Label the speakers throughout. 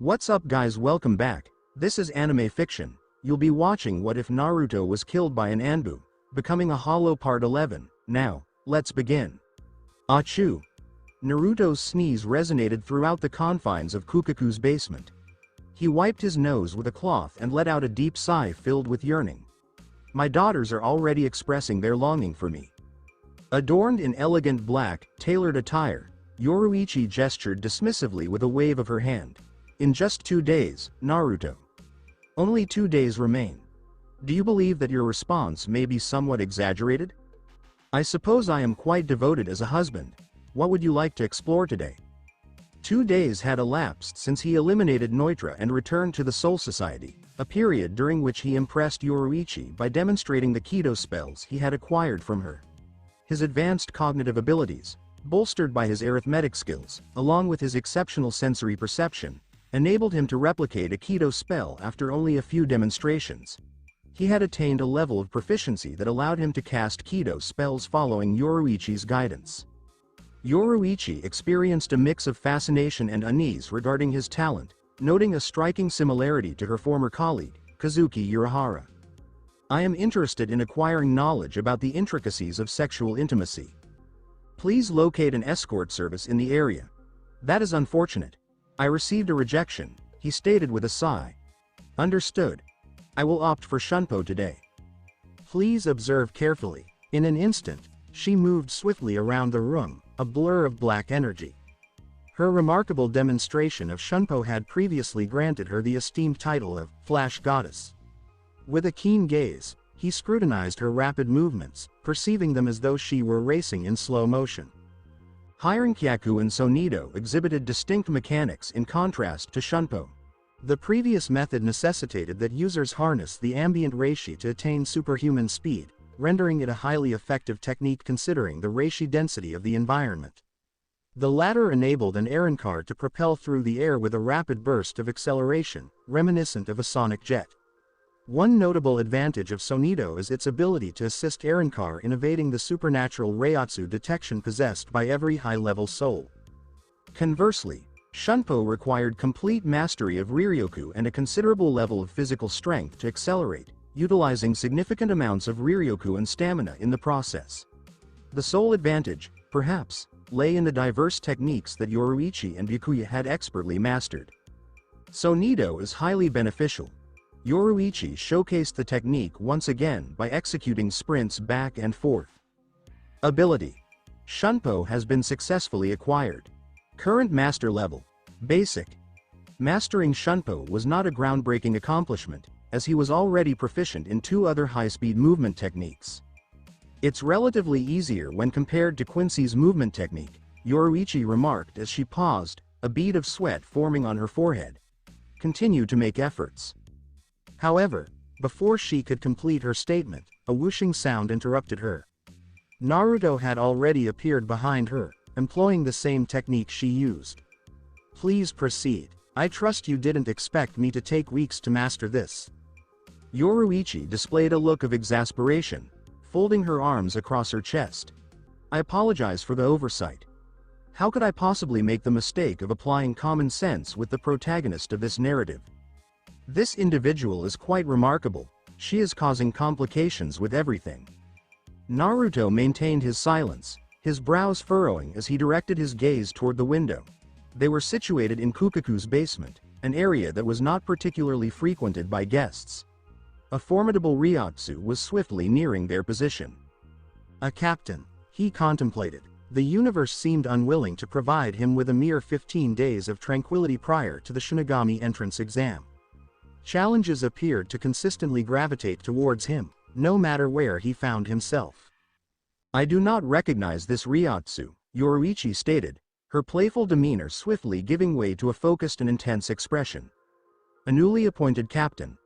Speaker 1: What's up guys, welcome back. This is anime fiction. You'll be watching What If Naruto Was Killed by an Anbu, becoming a hollow part 11. Now, let's begin. Achoo! Naruto's sneeze resonated throughout the confines of Kukaku's basement. He wiped his nose with a cloth and let out a deep sigh filled with yearning. My daughters are already expressing their longing for me. Adorned in elegant black, tailored attire, Yoruichi gestured dismissively with a wave of her hand. In just 2 days, Naruto. Only 2 days remain. Do you believe that your response may be somewhat exaggerated? I suppose I am quite devoted as a husband. What would you like to explore today? 2 days had elapsed since he eliminated Neutra and returned to the Soul Society, a period during which he impressed Yoruichi by demonstrating the Kido spells he had acquired from her. His advanced cognitive abilities, bolstered by his arithmetic skills, along with his exceptional sensory perception, enabled him to replicate a Kido spell after only a few demonstrations. He had attained a level of proficiency that allowed him to cast Kido spells following Yoruichi's guidance. Yoruichi experienced a mix of fascination and unease regarding his talent, noting a striking similarity to her former colleague, Kazuki Urahara. I am interested in acquiring knowledge about the intricacies of sexual intimacy. Please locate an escort service in the area. That is unfortunate. I received a rejection, he stated with a sigh. Understood. I will opt for Shunpo today. Please observe carefully. In an instant, she moved swiftly around the room, a blur of black energy. Her remarkable demonstration of Shunpo had previously granted her the esteemed title of Flash Goddess. With a keen gaze, he scrutinized her rapid movements, perceiving them as though she were racing in slow motion. Hirenkyaku and Sonido exhibited distinct mechanics in contrast to Shunpo. The previous method necessitated that users harness the ambient reishi to attain superhuman speed, rendering it a highly effective technique considering the reishi density of the environment. The latter enabled an errand car to propel through the air with a rapid burst of acceleration, reminiscent of a sonic jet. One notable advantage of Sonido is its ability to assist Aaronkar in evading the supernatural Reiatsu detection possessed by every high-level soul. Conversely, Shunpo required complete mastery of Riryoku and a considerable level of physical strength to accelerate, utilizing significant amounts of Riryoku and stamina in the process. The sole advantage, perhaps, lay in the diverse techniques that Yoruichi and Byakuya had expertly mastered. Sonido is highly beneficial. Yoruichi showcased the technique once again by executing sprints back and forth. Ability. Shunpo has been successfully acquired. Current master level. Basic. Mastering Shunpo was not a groundbreaking accomplishment, as he was already proficient in 2 other high-speed movement techniques. It's relatively easier when compared to Quincy's movement technique, Yoruichi remarked as she paused, a bead of sweat forming on her forehead. Continue to make efforts. However, before she could complete her statement, a whooshing sound interrupted her. Naruto had already appeared behind her, employing the same technique she used. Please proceed. I trust you didn't expect me to take weeks to master this. Yoruichi displayed a look of exasperation, folding her arms across her chest. I apologize for the oversight. How could I possibly make the mistake of applying common sense with the protagonist of this narrative? This individual is quite remarkable. She is causing complications with everything. Naruto maintained his silence, his brows furrowing as he directed his gaze toward the window. They were situated in Kukaku's basement, an area that was not particularly frequented by guests. A formidable Reiatsu was swiftly nearing their position. A captain, he contemplated. The universe seemed unwilling to provide him with a mere 15 days of tranquility prior to the Shinigami entrance exam. Challenges appeared to consistently gravitate towards him, no matter where he found himself. I do not recognize this Reiatsu, Yoruichi stated, her playful demeanor swiftly giving way to a focused and intense expression. A newly appointed captain.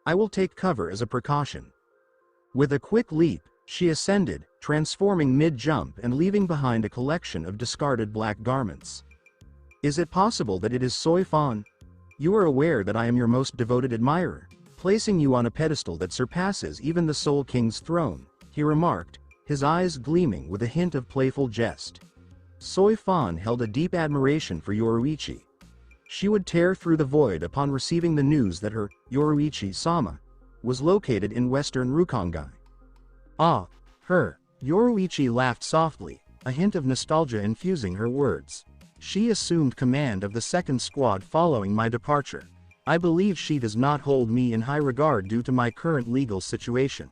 Speaker 1: I will take cover as a precaution. With a quick leap, she ascended, transforming mid-jump and leaving behind a collection of discarded black garments. Is it possible that it is Soifan? You are aware that I am your most devoted admirer, placing you on a pedestal that surpasses even the Soul King's throne, he remarked, his eyes gleaming with a hint of playful jest. Soifan held a deep admiration for Yoruichi. She would tear through the void upon receiving the news that her Yoruichi-sama was located in western Rukongai. Ah, her. Yoruichi laughed softly, a hint of nostalgia infusing her words. She assumed command of the second squad following my departure. I believe she does not hold me in high regard due to my current legal situation.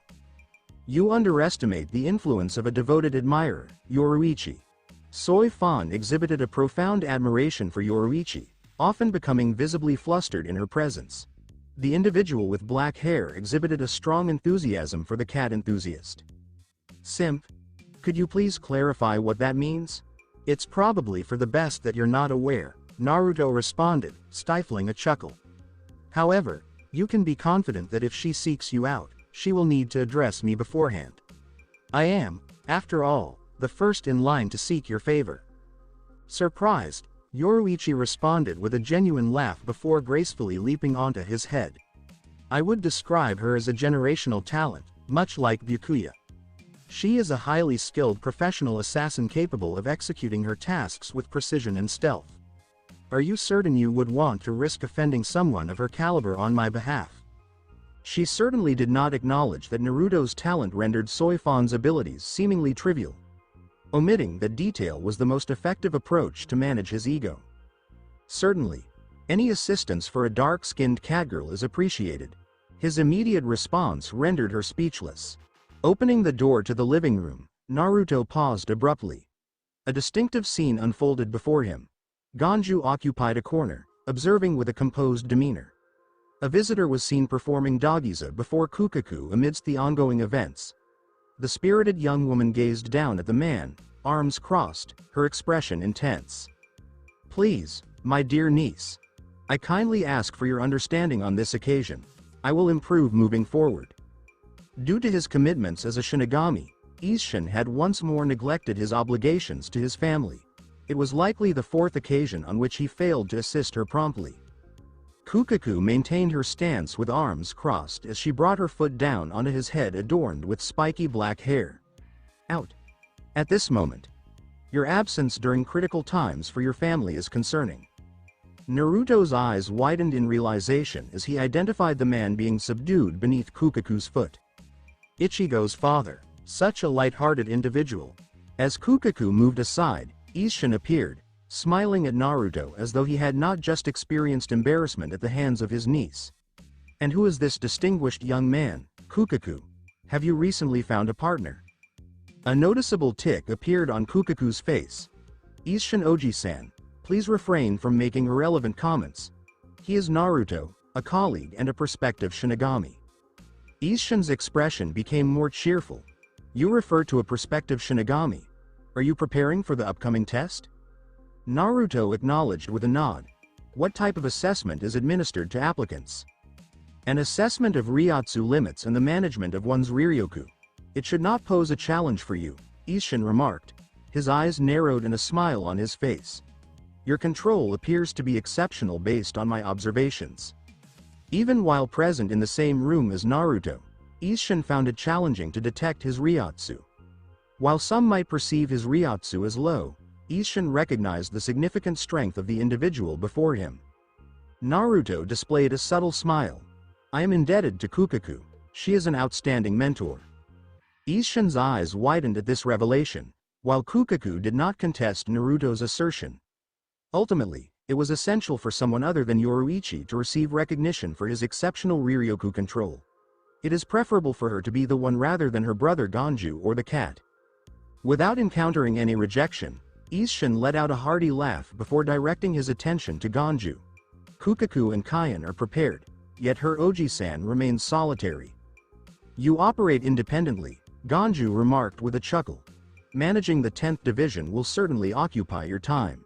Speaker 1: You underestimate the influence of a devoted admirer, Yoruichi. Soi Fan exhibited a profound admiration for Yoruichi, often becoming visibly flustered in her presence. The individual with black hair exhibited a strong enthusiasm for the cat enthusiast. Simp? Could you please clarify what that means? It's probably for the best that you're not aware, Naruto responded, stifling a chuckle. However, you can be confident that if she seeks you out, she will need to address me beforehand. I am, after all, the first in line to seek your favor. Surprised, Yoruichi responded with a genuine laugh before gracefully leaping onto his head. I would describe her as a generational talent, much like Byakuya. She is a highly skilled professional assassin capable of executing her tasks with precision and stealth. Are you certain you would want to risk offending someone of her caliber on my behalf? She certainly did not acknowledge that Naruto's talent rendered Soi Fan's abilities seemingly trivial. Omitting that detail was the most effective approach to manage his ego. Certainly, any assistance for a dark-skinned catgirl is appreciated. His immediate response rendered her speechless. Opening the door to the living room, Naruto paused abruptly. A distinctive scene unfolded before him. Ganju occupied a corner, observing with a composed demeanor. A visitor was seen performing Dagiza before Kukaku amidst the ongoing events. The spirited young woman gazed down at the man, arms crossed, her expression intense. Please, my dear niece. I kindly ask for your understanding on this occasion. I will improve moving forward. Due to his commitments as a Shinigami, Isshin had once more neglected his obligations to his family. It was likely the fourth occasion on which he failed to assist her promptly. Kukaku maintained her stance with arms crossed as she brought her foot down onto his head adorned with spiky black hair. Out. At this moment. Your absence during critical times for your family is concerning. Naruto's eyes widened in realization as he identified the man being subdued beneath Kukaku's foot. Ichigo's father, such a light-hearted individual. As Kukaku moved aside, Isshin appeared, smiling at Naruto as though he had not just experienced embarrassment at the hands of his niece. And who is this distinguished young man, Kukaku? Have you recently found a partner? A noticeable tick appeared on Kukaku's face. Isshin Oji-san, please refrain from making irrelevant comments. He is Naruto, a colleague and a prospective Shinigami. Isshin's expression became more cheerful. You refer to a prospective Shinigami. Are you preparing for the upcoming test? Naruto acknowledged with a nod. What type of assessment is administered to applicants? An assessment of Ryotsu limits and the management of one's Riryoku. It should not pose a challenge for you, Isshin remarked. His eyes narrowed and a smile on his face. Your control appears to be exceptional based on my observations. Even while present in the same room as Naruto, Isshin found it challenging to detect his Ryotsu. While some might perceive his Ryotsu as low, Isshin recognized the significant strength of the individual before him. Naruto displayed a subtle smile. I am indebted to Kukaku. She is an outstanding mentor. Isshin's eyes widened at this revelation, while Kukaku did not contest Naruto's assertion. Ultimately, it was essential for someone other than Yoruichi to receive recognition for his exceptional Riryoku control. It is preferable for her to be the one rather than her brother Ganju or the cat. Without encountering any rejection, Isshin let out a hearty laugh before directing his attention to Ganju. Kukaku and Kaien are prepared, yet her Oji-san remains solitary. You operate independently, Ganju remarked with a chuckle. Managing the 10th division will certainly occupy your time.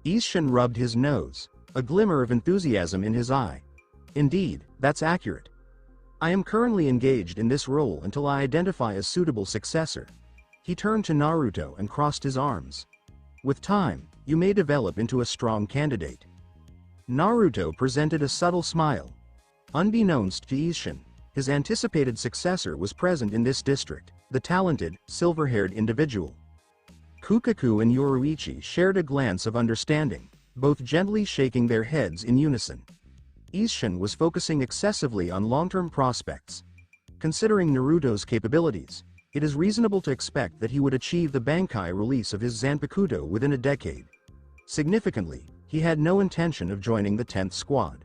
Speaker 1: Isshin rubbed his nose, a glimmer of enthusiasm in his eye. Indeed, that's accurate. I am currently engaged in this role until I identify a suitable successor. He turned to Naruto and crossed his arms. With time, you may develop into a strong candidate. Naruto presented a subtle smile. Unbeknownst to Isshin, his anticipated successor was present in this district, the talented, silver-haired individual. Kukaku and Yoruichi shared a glance of understanding. both gently shaking their heads in unison. Isshin was focusing excessively on long-term prospects. Considering Naruto's capabilities, it is reasonable to expect that he would achieve the Bankai release of his Zanpakuto within a decade. Significantly, he had no intention of joining the 10th squad.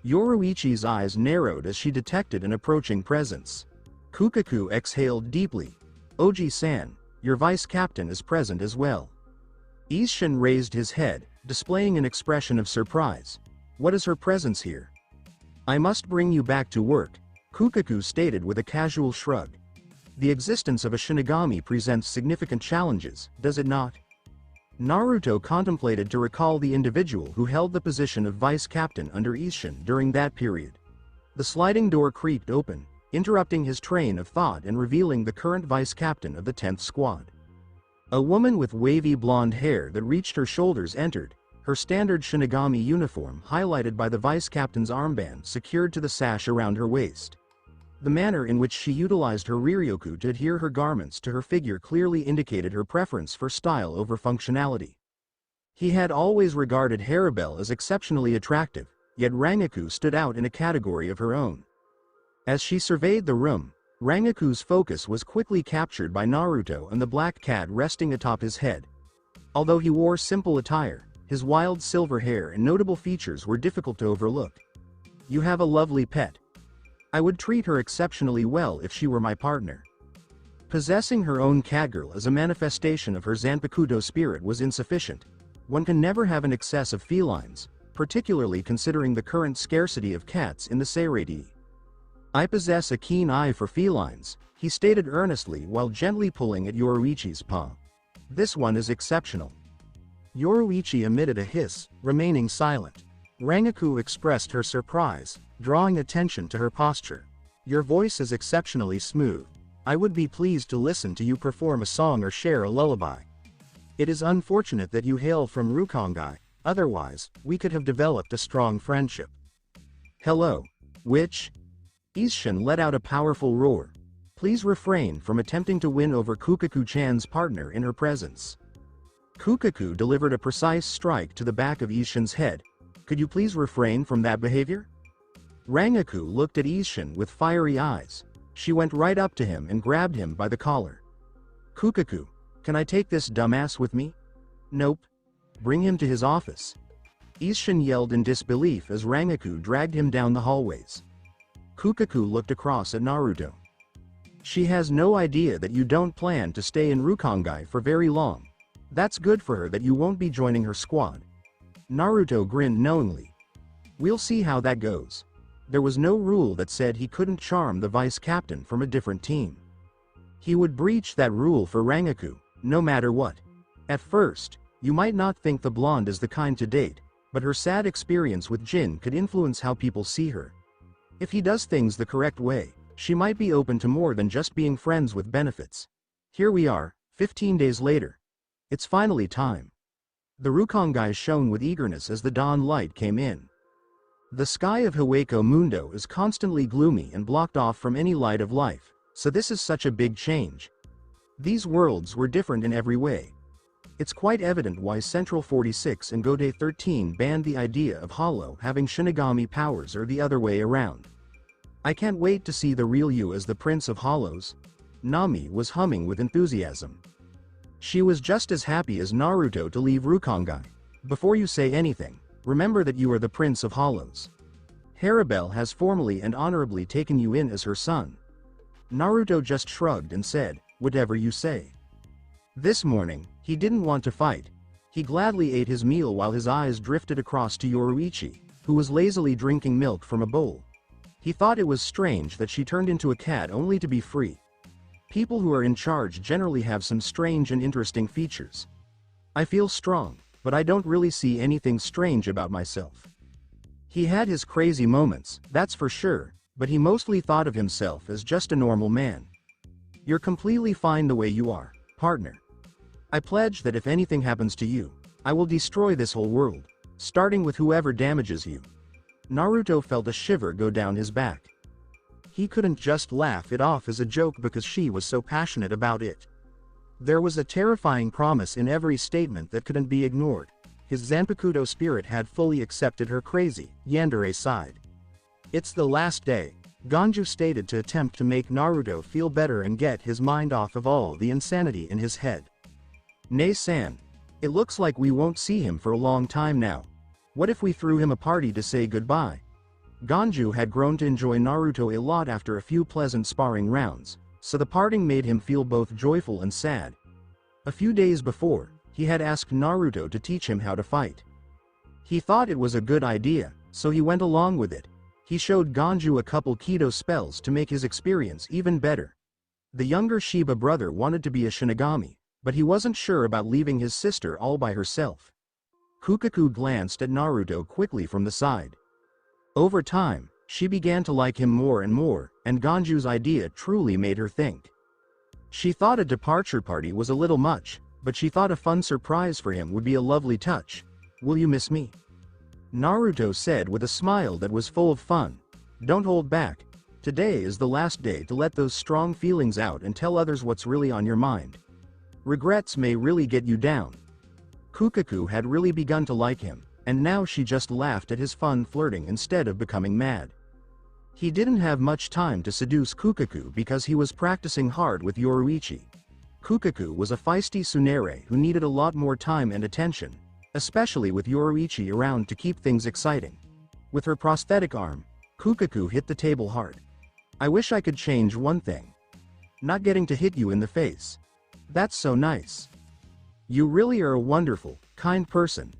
Speaker 1: Yoruichi's eyes narrowed as she detected an approaching presence. Kukaku exhaled deeply. Oji-san, your vice captain is present as well. Isshin raised his head, displaying an expression of surprise. What is her presence here? I must bring you back to work, Kukaku stated with a casual shrug. The existence of a Shinigami presents significant challenges, does it not? Naruto contemplated to recall the individual who held the position of vice captain under Isshin during that period. The sliding door creaked open, interrupting his train of thought and revealing the current vice captain of the 10th squad. A woman with wavy blonde hair that reached her shoulders entered, her standard Shinigami uniform highlighted by the vice captain's armband secured to the sash around her waist. The manner in which she utilized her Riryoku to adhere her garments to her figure clearly indicated her preference for style over functionality. He had always regarded Haribel as exceptionally attractive, yet Rangaku stood out in a category of her own. As she surveyed the room, Rangaku's focus was quickly captured by Naruto and the black cat resting atop his head. Although he wore simple attire, his wild silver hair and notable features were difficult to overlook. You have a lovely pet. I would treat her exceptionally well if she were my partner. Possessing her own catgirl as a manifestation of her Zanpakuto spirit was insufficient. One can never have an excess of felines, particularly considering the current scarcity of cats in the Seirei. I possess a keen eye for felines, he stated earnestly while gently pulling at Yoruichi's paw. This one is exceptional. Yoruichi emitted a hiss, remaining silent. Rangaku expressed her surprise, drawing attention to her posture. Your voice is exceptionally smooth. I would be pleased to listen to you perform a song or share a lullaby. It is unfortunate that you hail from Rukongai, otherwise, we could have developed a strong friendship. Hello. Which? Isshin let out a powerful roar. Please refrain from attempting to win over Kukaku-chan's partner in her presence. Kukaku delivered a precise strike to the back of Isshin's head. Could you please refrain from that behavior? Rangaku looked at Isshin with fiery eyes. She went right up to him and grabbed him by the collar. Kukaku, can I take this dumbass with me? Nope. Bring him to his office. Isshin yelled in disbelief as Rangaku dragged him down the hallways. Kukaku looked across at Naruto. She has no idea that you don't plan to stay in Rukongai for very long. That's good for her that you won't be joining her squad. Naruto grinned knowingly. We'll see how that goes. There was no rule that said he couldn't charm the vice captain from a different team. He would breach that rule for Rangaku, no matter what. At first, you might not think the blonde is the kind to date, but her sad experience with Jin could influence how people see her. If he does things the correct way, she might be open to more than just being friends with benefits. Here we are, 15 days later. It's finally time. The Rukongai shone with eagerness as the dawn light came in. The sky of Hiwako Mundo is constantly gloomy and blocked off from any light of life, so this is such a big change. These worlds were different in every way. It's quite evident why Central 46 and Gode 13 banned the idea of Hollow having Shinigami powers or the other way around. I can't wait to see the real you as the Prince of Hollows. Nami was humming with enthusiasm. She was just as happy as Naruto to leave Rukongai. Before you say anything, remember that you are the Prince of Hollows. Haribel has formally and honorably taken you in as her son. Naruto just shrugged and said, whatever you say. This morning, he didn't want to fight. He gladly ate his meal while his eyes drifted across to Yoruichi, who was lazily drinking milk from a bowl. He thought it was strange that she turned into a cat only to be free. People who are in charge generally have some strange and interesting features. I feel strong, but I don't really see anything strange about myself. He had his crazy moments, that's for sure, but he mostly thought of himself as just a normal man. You're completely fine the way you are, partner. I pledge that if anything happens to you, I will destroy this whole world, starting with whoever damages you. Naruto felt a shiver go down his back. He couldn't just laugh it off as a joke because she was so passionate about it. There was a terrifying promise in every statement that couldn't be ignored. His Zanpakuto spirit had fully accepted her crazy, yandere side. It's the last day, Ganju stated to attempt to make Naruto feel better and get his mind off of all the insanity in his head. Nei-san. It looks like we won't see him for a long time now. What if we threw him a party to say goodbye? Ganju had grown to enjoy Naruto a lot after a few pleasant sparring rounds, so the parting made him feel both joyful and sad. A few days before, he had asked Naruto to teach him how to fight. He thought it was a good idea, so he went along with it. He showed Ganju a couple Kido spells to make his experience even better. The younger Shiba brother wanted to be a Shinigami, but he wasn't sure about leaving his sister all by herself. Kukaku glanced at Naruto quickly from the side. Over time, she began to like him more and more, and Ganju's idea truly made her think. She thought a departure party was a little much, but she thought a fun surprise for him would be a lovely touch. Will you miss me? Naruto said with a smile that was full of fun. Don't hold back. Today is the last day to let those strong feelings out and tell others what's really on your mind. Regrets may really get you down. Kukaku had really begun to like him, and now she just laughed at his fun flirting instead of becoming mad. He didn't have much time to seduce Kukaku because he was practicing hard with Yoruichi. Kukaku was a feisty tsundere who needed a lot more time and attention, especially with Yoruichi around to keep things exciting. With her prosthetic arm, Kukaku hit the table hard. I wish I could change one thing. Not getting to hit you in the face. That's so nice. You really are a wonderful, kind person.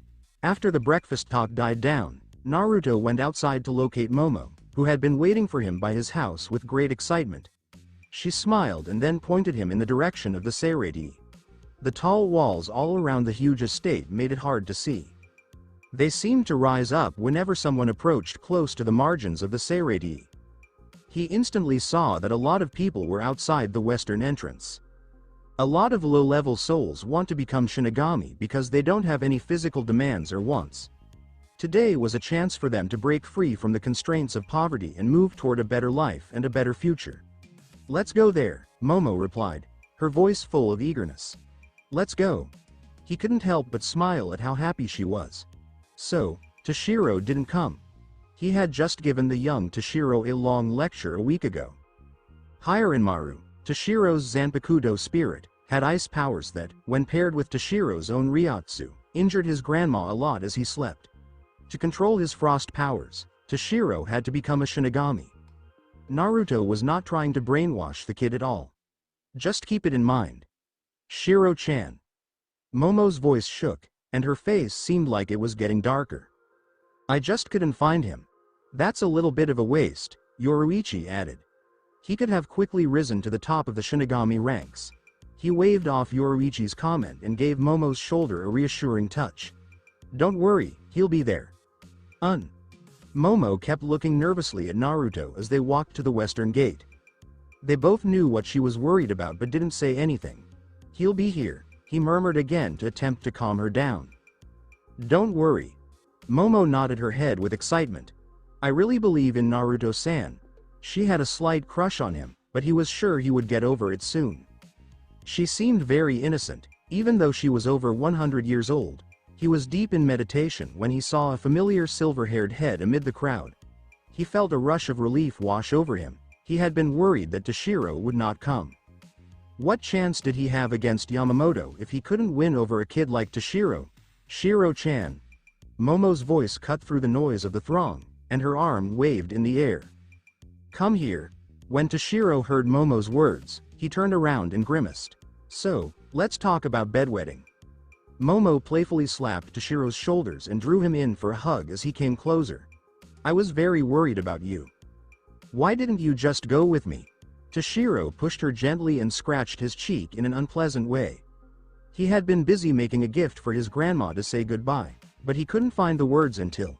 Speaker 1: After the breakfast talk died down, Naruto went outside to locate Momo, who had been waiting for him by his house with great excitement. She smiled and then pointed him in the direction of the Seirei. The tall walls all around the huge estate made it hard to see. They seemed to rise up whenever someone approached close to the margins of the Seirei. He instantly saw that a lot of people were outside the western entrance. A lot of low-level souls want to become Shinigami because they don't have any physical demands or wants. Today was a chance for them to break free from the constraints of poverty and move toward a better life and a better future. Let's go there, Momo replied, her voice full of eagerness. Let's go. He couldn't help but smile at how happy she was. So, Toshiro didn't come. He had just given the young Toshiro a long lecture a week ago. Hiranmaru, Toshiro's Zanpakuto spirit, had ice powers that, when paired with Toshiro's own Ryotsu, injured his grandma a lot as he slept. To control his frost powers, Toshiro had to become a Shinigami. Naruto was not trying to brainwash the kid at all. Just keep it in mind. Shiro-chan. Momo's voice shook, and her face seemed like it was getting darker. I just couldn't find him. That's a little bit of a waste, Yoruichi added. He could have quickly risen to the top of the Shinigami ranks. He waved off Yoruichi's comment and gave Momo's shoulder a reassuring touch. Don't worry, he'll be there. Momo kept looking nervously at Naruto as they walked to the western gate. They both knew what she was worried about but didn't say anything. He'll be here, he murmured again to attempt to calm her down. Don't worry. Momo nodded her head with excitement. I really believe in Naruto-san. She had a slight crush on him, but he was sure he would get over it soon. She seemed very innocent, even though she was over 100 years old. He was deep in meditation when he saw a familiar silver-haired head amid the crowd. He felt a rush of relief wash over him. He had been worried that Toshiro would not come. What chance did he have against Yamamoto if he couldn't win over a kid like Toshiro? Shiro-chan. Momo's voice cut through the noise of the throng, and her arm waved in the air. Come here. When Toshiro heard Momo's words, he turned around and grimaced. So, let's talk about bedwetting. Momo playfully slapped Toshiro's shoulders and drew him in for a hug as he came closer. I was very worried about you. Why didn't you just go with me? Toshiro pushed her gently and scratched his cheek in an unpleasant way. He had been busy making a gift for his grandma to say goodbye, but he couldn't find the words until.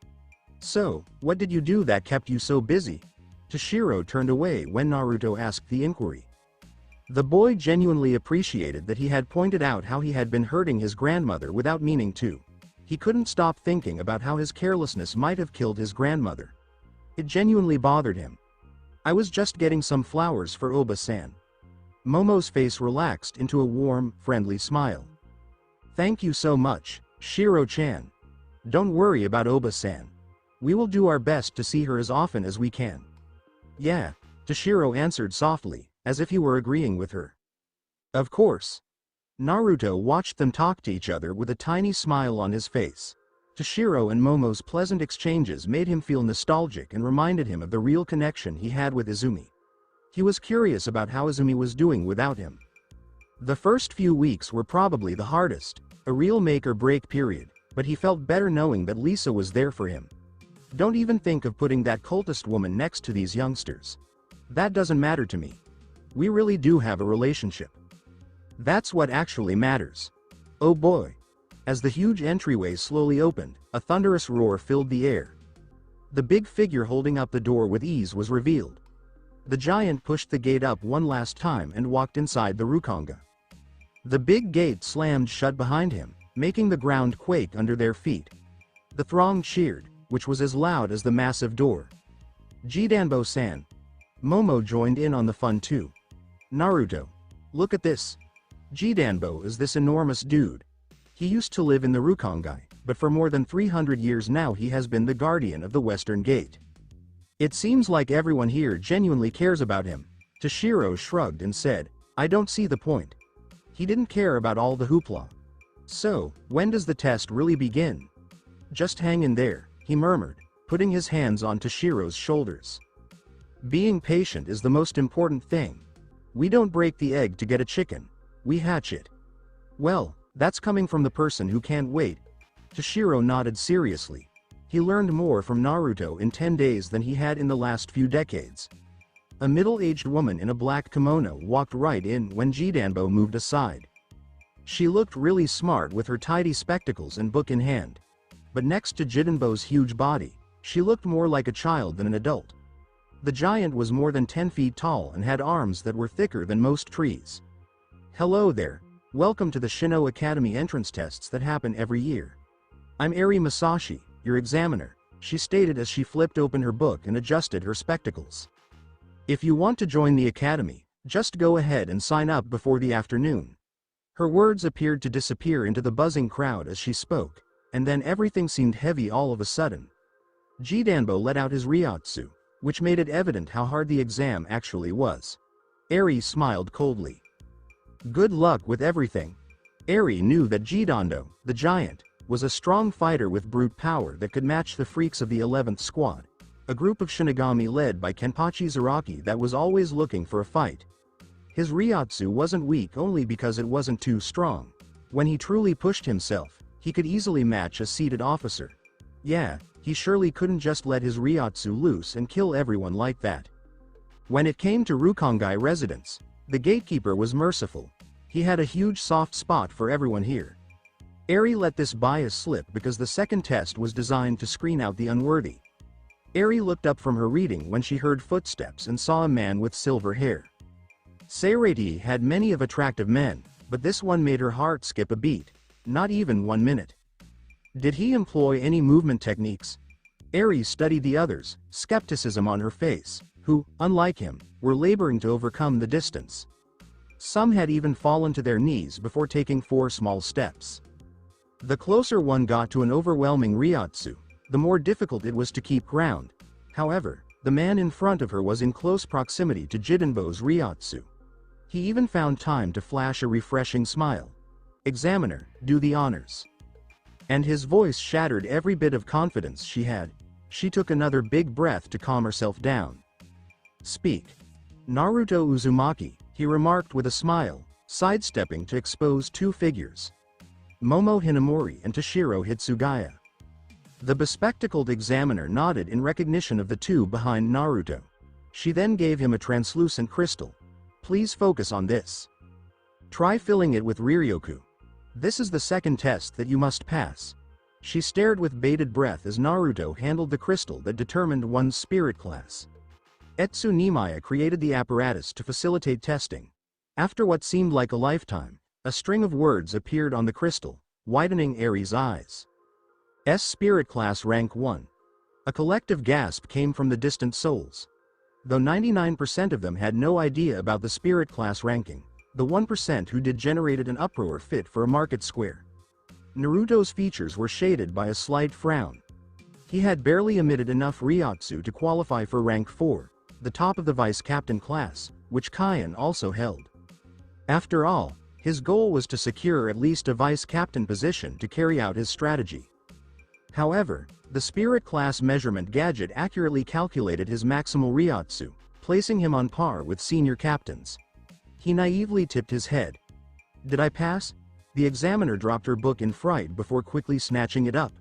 Speaker 1: So, what did you do that kept you so busy? Toshiro turned away when Naruto asked the inquiry. The boy genuinely appreciated that he had pointed out how he had been hurting his grandmother without meaning to. He couldn't stop thinking about how his carelessness might have killed his grandmother. It genuinely bothered him. I was just getting some flowers for Oba-san. Momo's face relaxed into a warm, friendly smile. Thank you so much, Shiro-chan. Don't worry about Oba-san. We will do our best to see her as often as we can. Yeah, Toshiro answered softly, as if he were agreeing with her. Of course. Naruto watched them talk to each other with a tiny smile on his face. Toshiro and Momo's pleasant exchanges made him feel nostalgic and reminded him of the real connection he had with Izumi. He was curious about how Izumi was doing without him. The first few weeks were probably the hardest, a real make-or-break period, but he felt better knowing that Lisa was there for him. Don't even think of putting that cultist woman next to these youngsters. That doesn't matter to me. We really do have a relationship. That's what actually matters. Oh boy. As the huge entryway slowly opened, a thunderous roar filled the air. The big figure holding up the door with ease was revealed. The giant pushed the gate up one last time and walked inside the Rukanga. The big gate slammed shut behind him, making the ground quake under their feet. The throng cheered, which was as loud as the massive door. Jidanbo-san. Momo joined in on the fun too. Naruto. Look at this. Jidanbo is this enormous dude. He used to live in the Rukongai, but for more than 300 years now he has been the guardian of the Western Gate. It seems like everyone here genuinely cares about him. Toshiro shrugged and said, I don't see the point. He didn't care about all the hoopla. So, when does the test really begin? Just hang in there, he murmured, putting his hands on Toshiro's shoulders. Being patient is the most important thing. We don't break the egg to get a chicken. We hatch it. Well, that's coming from the person who can't wait. Toshiro nodded seriously. He learned more from Naruto in 10 days than he had in the last few decades. A middle-aged woman in a black kimono walked right in when Jidanbo moved aside. She looked really smart with her tidy spectacles and book in hand. But next to Jidanbo's huge body, she looked more like a child than an adult. The giant was more than 10 feet tall and had arms that were thicker than most trees. Hello there. Welcome to the Shino Academy entrance tests that happen every year. I'm Eri Masashi, your examiner, she stated as she flipped open her book and adjusted her spectacles. If you want to join the academy, just go ahead and sign up before the afternoon. Her words appeared to disappear into the buzzing crowd as she spoke, and then everything seemed heavy all of a sudden. Jidanbo let out his ryotsu, which made it evident how hard the exam actually was. Eri smiled coldly. Good luck with everything. Eri knew that Jidanbo, the giant, was a strong fighter with brute power that could match the freaks of the 11th Squad, a group of Shinigami led by Kenpachi Zaraki that was always looking for a fight. His ryotsu wasn't weak only because it wasn't too strong. When he truly pushed himself, he could easily match a seated officer. Yeah, he surely couldn't just let his ryotsu loose and kill everyone like that. When it came to Rukongai residents, the gatekeeper was merciful. He had a huge soft spot for everyone here. Eri let this bias slip because the second test was designed to screen out the unworthy. Eri looked up from her reading when she heard footsteps and saw a man with silver hair. Seirei had many of attractive men, but this one made her heart skip a beat, not even 1 minute. Did he employ any movement techniques? Eri studied the others, skepticism on her face, who, unlike him, were laboring to overcome the distance. Some had even fallen to their knees before taking 4 small steps. The closer one got to an overwhelming ryotsu, the more difficult it was to keep ground. However, the man in front of her was in close proximity to Jidanbo's ryotsu. He even found time to flash a refreshing smile. Examiner, do the honors. And his voice shattered every bit of confidence she had. She took another big breath to calm herself down. Speak. Naruto Uzumaki, he remarked with a smile, sidestepping to expose 2 figures. Momo Hinamori and Toshiro Hitsugaya. The bespectacled examiner nodded in recognition of the 2 behind Naruto. She then gave him a translucent crystal. Please focus on this. Try filling it with Riryoku. This is the second test that you must pass. She stared with bated breath as Naruto handled the crystal that determined one's spirit class. Etsu Nimaya created the apparatus to facilitate testing. After what seemed like a lifetime, a string of words appeared on the crystal, widening Eri's eyes. S Spirit Class Rank 1. A collective gasp came from the distant souls. Though 99% of them had no idea about the Spirit Class ranking, the 1% who did generated an uproar fit for a market square. Naruto's features were shaded by a slight frown. He had barely emitted enough Ryotsu to qualify for rank 4, the top of the vice captain class, which Kyan also held. After all, his goal was to secure at least a vice captain position to carry out his strategy. However, the spirit class measurement gadget accurately calculated his maximal Ryotsu, placing him on par with senior captains. He naively tipped his head. "Did I pass?" The examiner dropped her book in fright before quickly snatching it up.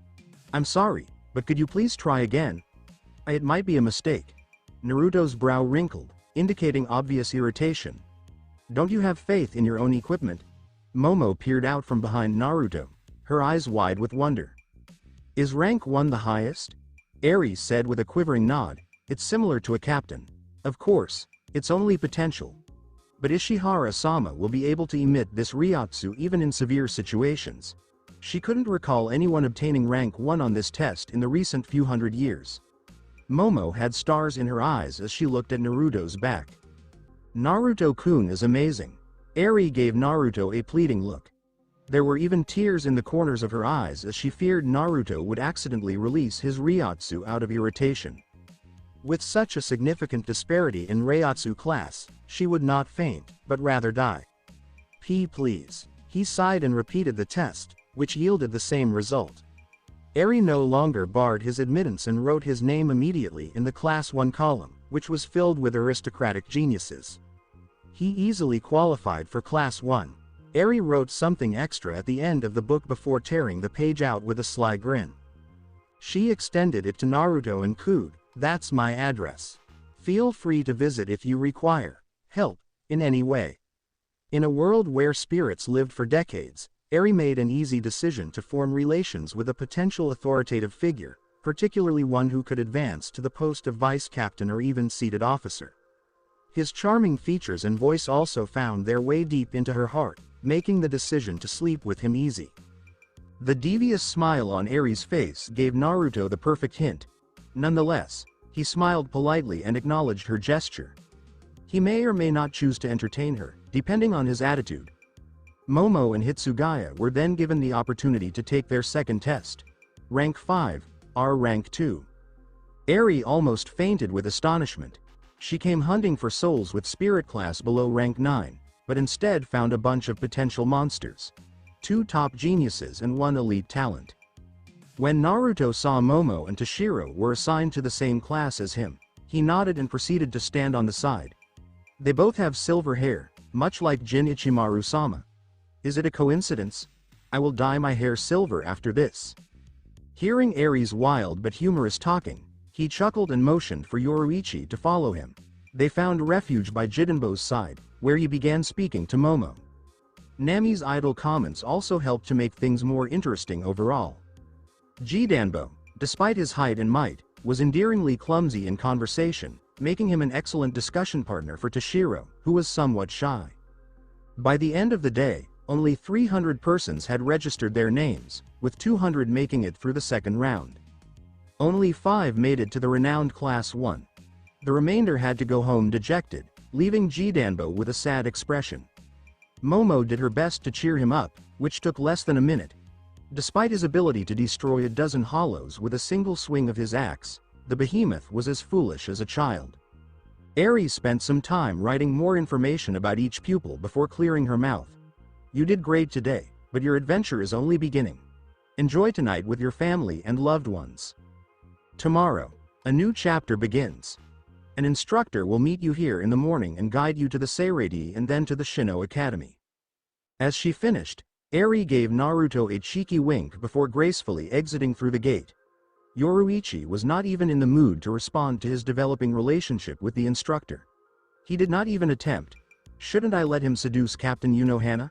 Speaker 1: "I'm sorry, but could you please try again?" "It might be a mistake." Naruto's brow wrinkled, indicating obvious irritation. "Don't you have faith in your own equipment?" Momo peered out from behind Naruto, her eyes wide with wonder. "Is rank 1 the highest?" Aries said with a quivering nod. "It's similar to a captain. Of course, it's only potential. But Ishihara-sama will be able to emit this Ryotsu even in severe situations." She couldn't recall anyone obtaining rank 1 on this test in the recent few hundred years. Momo had stars in her eyes as she looked at Naruto's back. "Naruto-kun is amazing." Eri gave Naruto a pleading look. There were even tears in the corners of her eyes as she feared Naruto would accidentally release his Ryotsu out of irritation. With such a significant disparity in Ryotsu class, she would not faint, but rather die. Please." He sighed and repeated the test, which yielded the same result. Eri no longer barred his admittance and wrote his name immediately in the Class 1 column, which was filled with aristocratic geniuses. He easily qualified for Class 1. Eri wrote something extra at the end of the book before tearing the page out with a sly grin. She extended it to Naruto and cooed, "That's my address. Feel free to visit if you require help in any way." In a world where spirits lived for decades, Eri made an easy decision to form relations with a potential authoritative figure, particularly one who could advance to the post of vice captain or even seated officer. His charming features and voice also found their way deep into her heart, making the decision to sleep with him easy. The devious smile on Eri's face gave Naruto the perfect hint. Nonetheless, he smiled politely and acknowledged her gesture. He may or may not choose to entertain her, depending on his attitude. Momo and Hitsugaya were then given the opportunity to take their second test. Rank 5, R rank 2. Eri almost fainted with astonishment. She came hunting for souls with spirit class below rank 9, but instead found a bunch of potential monsters. 2 top geniuses and 1 elite talent. When Naruto saw Momo and Toshiro were assigned to the same class as him, he nodded and proceeded to stand on the side. "They both have silver hair, much like Jin Ichimaru-sama. Is it a coincidence? I will dye my hair silver after this." Hearing Eri's wild but humorous talking, he chuckled and motioned for Yoruichi to follow him. They found refuge by Jidanbo's side, where he began speaking to Momo. Nami's idle comments also helped to make things more interesting overall. Jidanbo, despite his height and might, was endearingly clumsy in conversation, making him an excellent discussion partner for Toshiro, who was somewhat shy. By the end of the day, only 300 persons had registered their names, with 200 making it through the second round. Only 5 made it to the renowned Class 1. The remainder had to go home dejected, leaving Jidanbo with a sad expression. Momo did her best to cheer him up, which took less than a minute. Despite his ability to destroy a dozen hollows with a single swing of his axe, the behemoth was as foolish as a child. Eri spent some time writing more information about each pupil before clearing her mouth. "You did great today, but your adventure is only beginning. Enjoy tonight with your family and loved ones. Tomorrow, a new chapter begins. An instructor will meet you here in the morning and guide you to the Seirei and then to the Shino Academy." As she finished, Eri gave Naruto a cheeky wink before gracefully exiting through the gate. Yoruichi was not even in the mood to respond to his developing relationship with the instructor. He did not even attempt. "Shouldn't I let him seduce Captain Unohana?"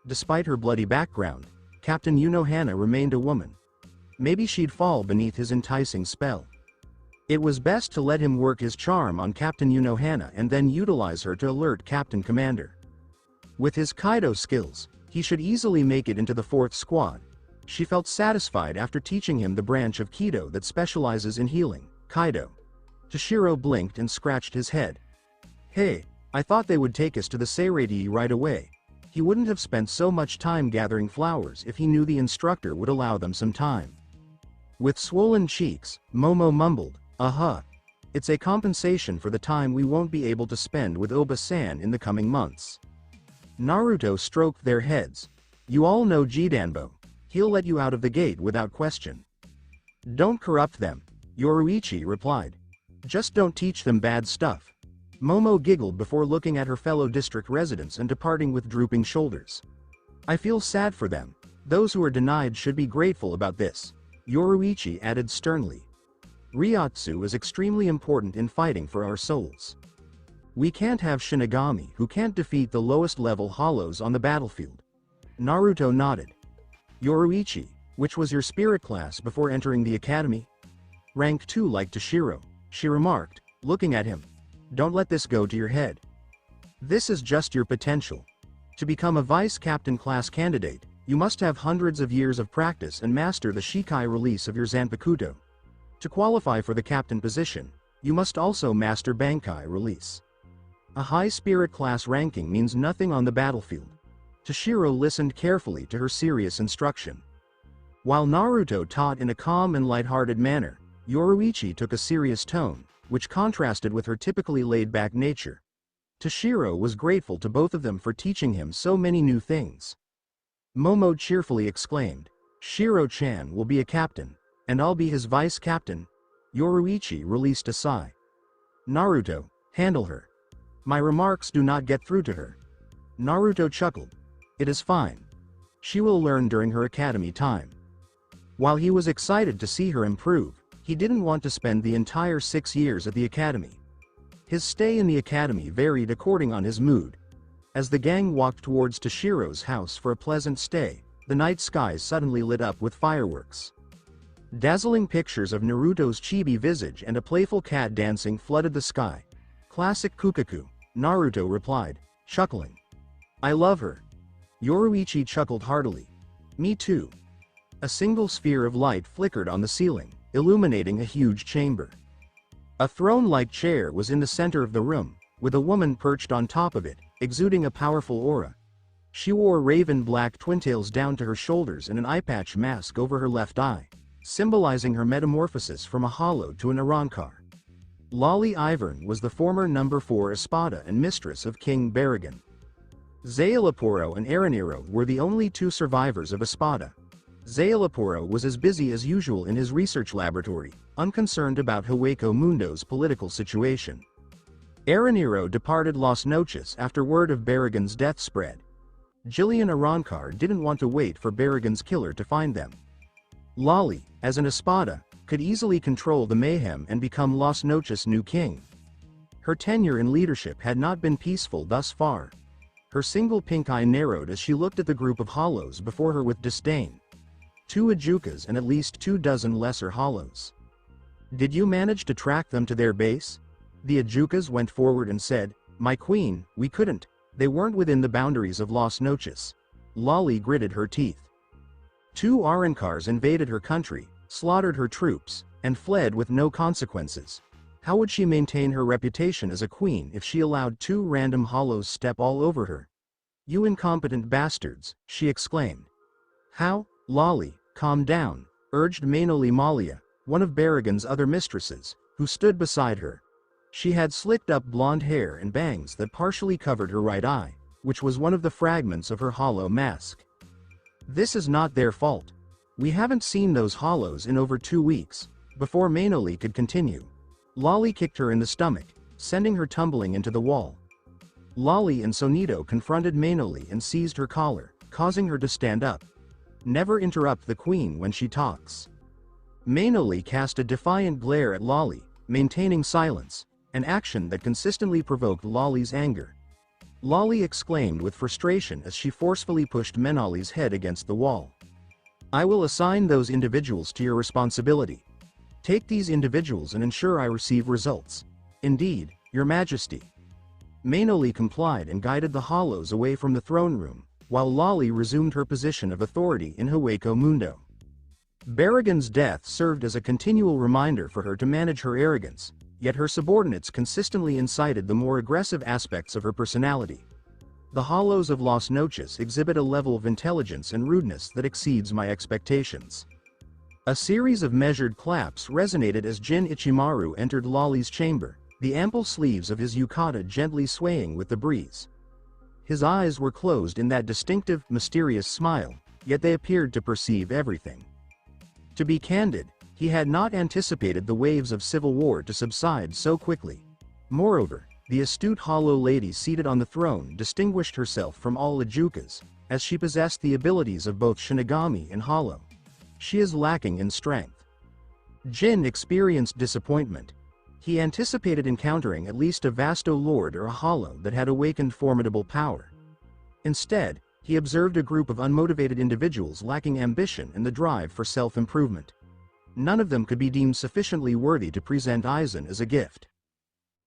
Speaker 1: Despite her bloody background, Captain Unohana remained a woman. Maybe she'd fall beneath his enticing spell. It was best to let him work his charm on Captain Unohana and then utilize her to alert Captain Commander. With his Kaido skills, he should easily make it into the 4th squad. She felt satisfied after teaching him the branch of Kido that specializes in healing, Kaido. Toshiro blinked and scratched his head. "Hey, I thought they would take us to the Seirei right away." He wouldn't have spent so much time gathering flowers if he knew the instructor would allow them some time. With swollen cheeks, Momo mumbled, It's a compensation for the time we won't be able to spend with Oba-san in the coming months. Naruto stroked their heads. You all know Jidanbo. He'll let you out of the gate without question. Don't corrupt them, Yoruichi replied. Just don't teach them bad stuff. Momo giggled before looking at her fellow district residents and departing with drooping shoulders. I feel sad for them. Those who are denied should be grateful about this, Yoruichi added sternly. Ryotsu is extremely important in fighting for our souls. We can't have Shinigami who can't defeat the lowest level hollows on the battlefield. Naruto nodded. Yoruichi, which was your spirit class before entering the academy? Rank 2 like Toshiro, she remarked, looking at him. Don't let this go to your head. This is just your potential. To become a vice captain class candidate, you must have hundreds of years of practice and master the Shikai release of your Zanpakuto. To qualify for the captain position, you must also master Bankai release. A high spirit class ranking means nothing on the battlefield. Toshiro listened carefully to her serious instruction. While Naruto taught in a calm and lighthearted manner, Yoruichi took a serious tone, which contrasted with her typically laid-back nature. Toshiro was grateful to both of them for teaching him so many new things. Momo cheerfully exclaimed, Shiro-chan will be a captain, and I'll be his vice captain. Yoruichi released a sigh. Naruto, handle her. My remarks do not get through to her. Naruto chuckled. It is fine. She will learn during her academy time. While he was excited to see her improve, he didn't want to spend the entire 6 years at the academy. His stay in the academy varied according on his mood. As the gang walked towards Toshiro's house for a pleasant stay, the night skies suddenly lit up with fireworks. Dazzling pictures of Naruto's chibi visage and a playful cat dancing flooded the sky. Classic Kukaku, Naruto replied, chuckling. I love her. Yoruichi chuckled heartily. Me too. A single sphere of light flickered on the ceiling, illuminating a huge chamber. A throne-like chair was in the center of the room, with a woman perched on top of it, exuding a powerful aura. She wore raven black twintails down to her shoulders and an eye-patch mask over her left eye, symbolizing her metamorphosis from a hollow to an Arankar. Lolly Ivern was the former number 4 Espada and mistress of King Baragon. Zailaporo and Araniro were the only 2 survivors of Espada. Zailaporo was as busy as usual in his research laboratory, unconcerned about Hueco Mundo's political situation. Araniro departed Las Noches after word of Baragon's death spread. Jillian Arankar didn't want to wait for Baragon's killer to find them. Lolly, as an Espada, could easily control the mayhem and become Las Noches' new king. Her tenure in leadership had not been peaceful thus far. Her single pink eye narrowed as she looked at the group of hollows before her with disdain. 2 Ajukas and at least 2 dozen lesser hollows. Did you manage to track them to their base? The Ajukas went forward and said, My queen, we couldn't. They weren't within the boundaries of Las Noches. Lolly gritted her teeth. 2 Arankars invaded her country, slaughtered her troops, and fled with no consequences. How would she maintain her reputation as a queen if she allowed 2 random hollows step all over her? You incompetent bastards, she exclaimed. How? Lolly, calm down, urged Mainoli Malia, one of Baragon's other mistresses, who stood beside her. She had slicked up blonde hair and bangs that partially covered her right eye, which was one of the fragments of her hollow mask. This is not their fault. We haven't seen those hollows in over 2 weeks. Before Mainoli could continue, Lolly kicked her in the stomach, sending her tumbling into the wall. Lolly and Sonito confronted Mainoli and seized her collar, causing her to stand up. Never interrupt the queen when she talks. Mainoli cast a defiant glare at Lolly, maintaining silence, an action that consistently provoked Lolly's anger. Lolly exclaimed with frustration as she forcefully pushed Mainoli's head against the wall. I will assign those individuals to your responsibility. Take these individuals and ensure I receive results. Indeed, Your Majesty. Mainoli complied and guided the hollows away from the throne room, while Lolly resumed her position of authority in Hueco Mundo. Baragon's death served as a continual reminder for her to manage her arrogance, yet her subordinates consistently incited the more aggressive aspects of her personality. The hollows of Las Noches exhibit a level of intelligence and rudeness that exceeds my expectations. A series of measured claps resonated as Jin Ichimaru entered Lolly's chamber, the ample sleeves of his yukata gently swaying with the breeze. His eyes were closed in that distinctive, mysterious smile, yet they appeared to perceive everything. To be candid, he had not anticipated the waves of civil war to subside so quickly. Moreover, the astute hollow lady seated on the throne distinguished herself from all Ajukas, as she possessed the abilities of both Shinigami and Hollow. She is lacking in strength. Jin experienced disappointment. He anticipated encountering at least a Vasto Lord or a Hollow that had awakened formidable power. Instead, he observed a group of unmotivated individuals lacking ambition and the drive for self-improvement. None of them could be deemed sufficiently worthy to present Aizen as a gift.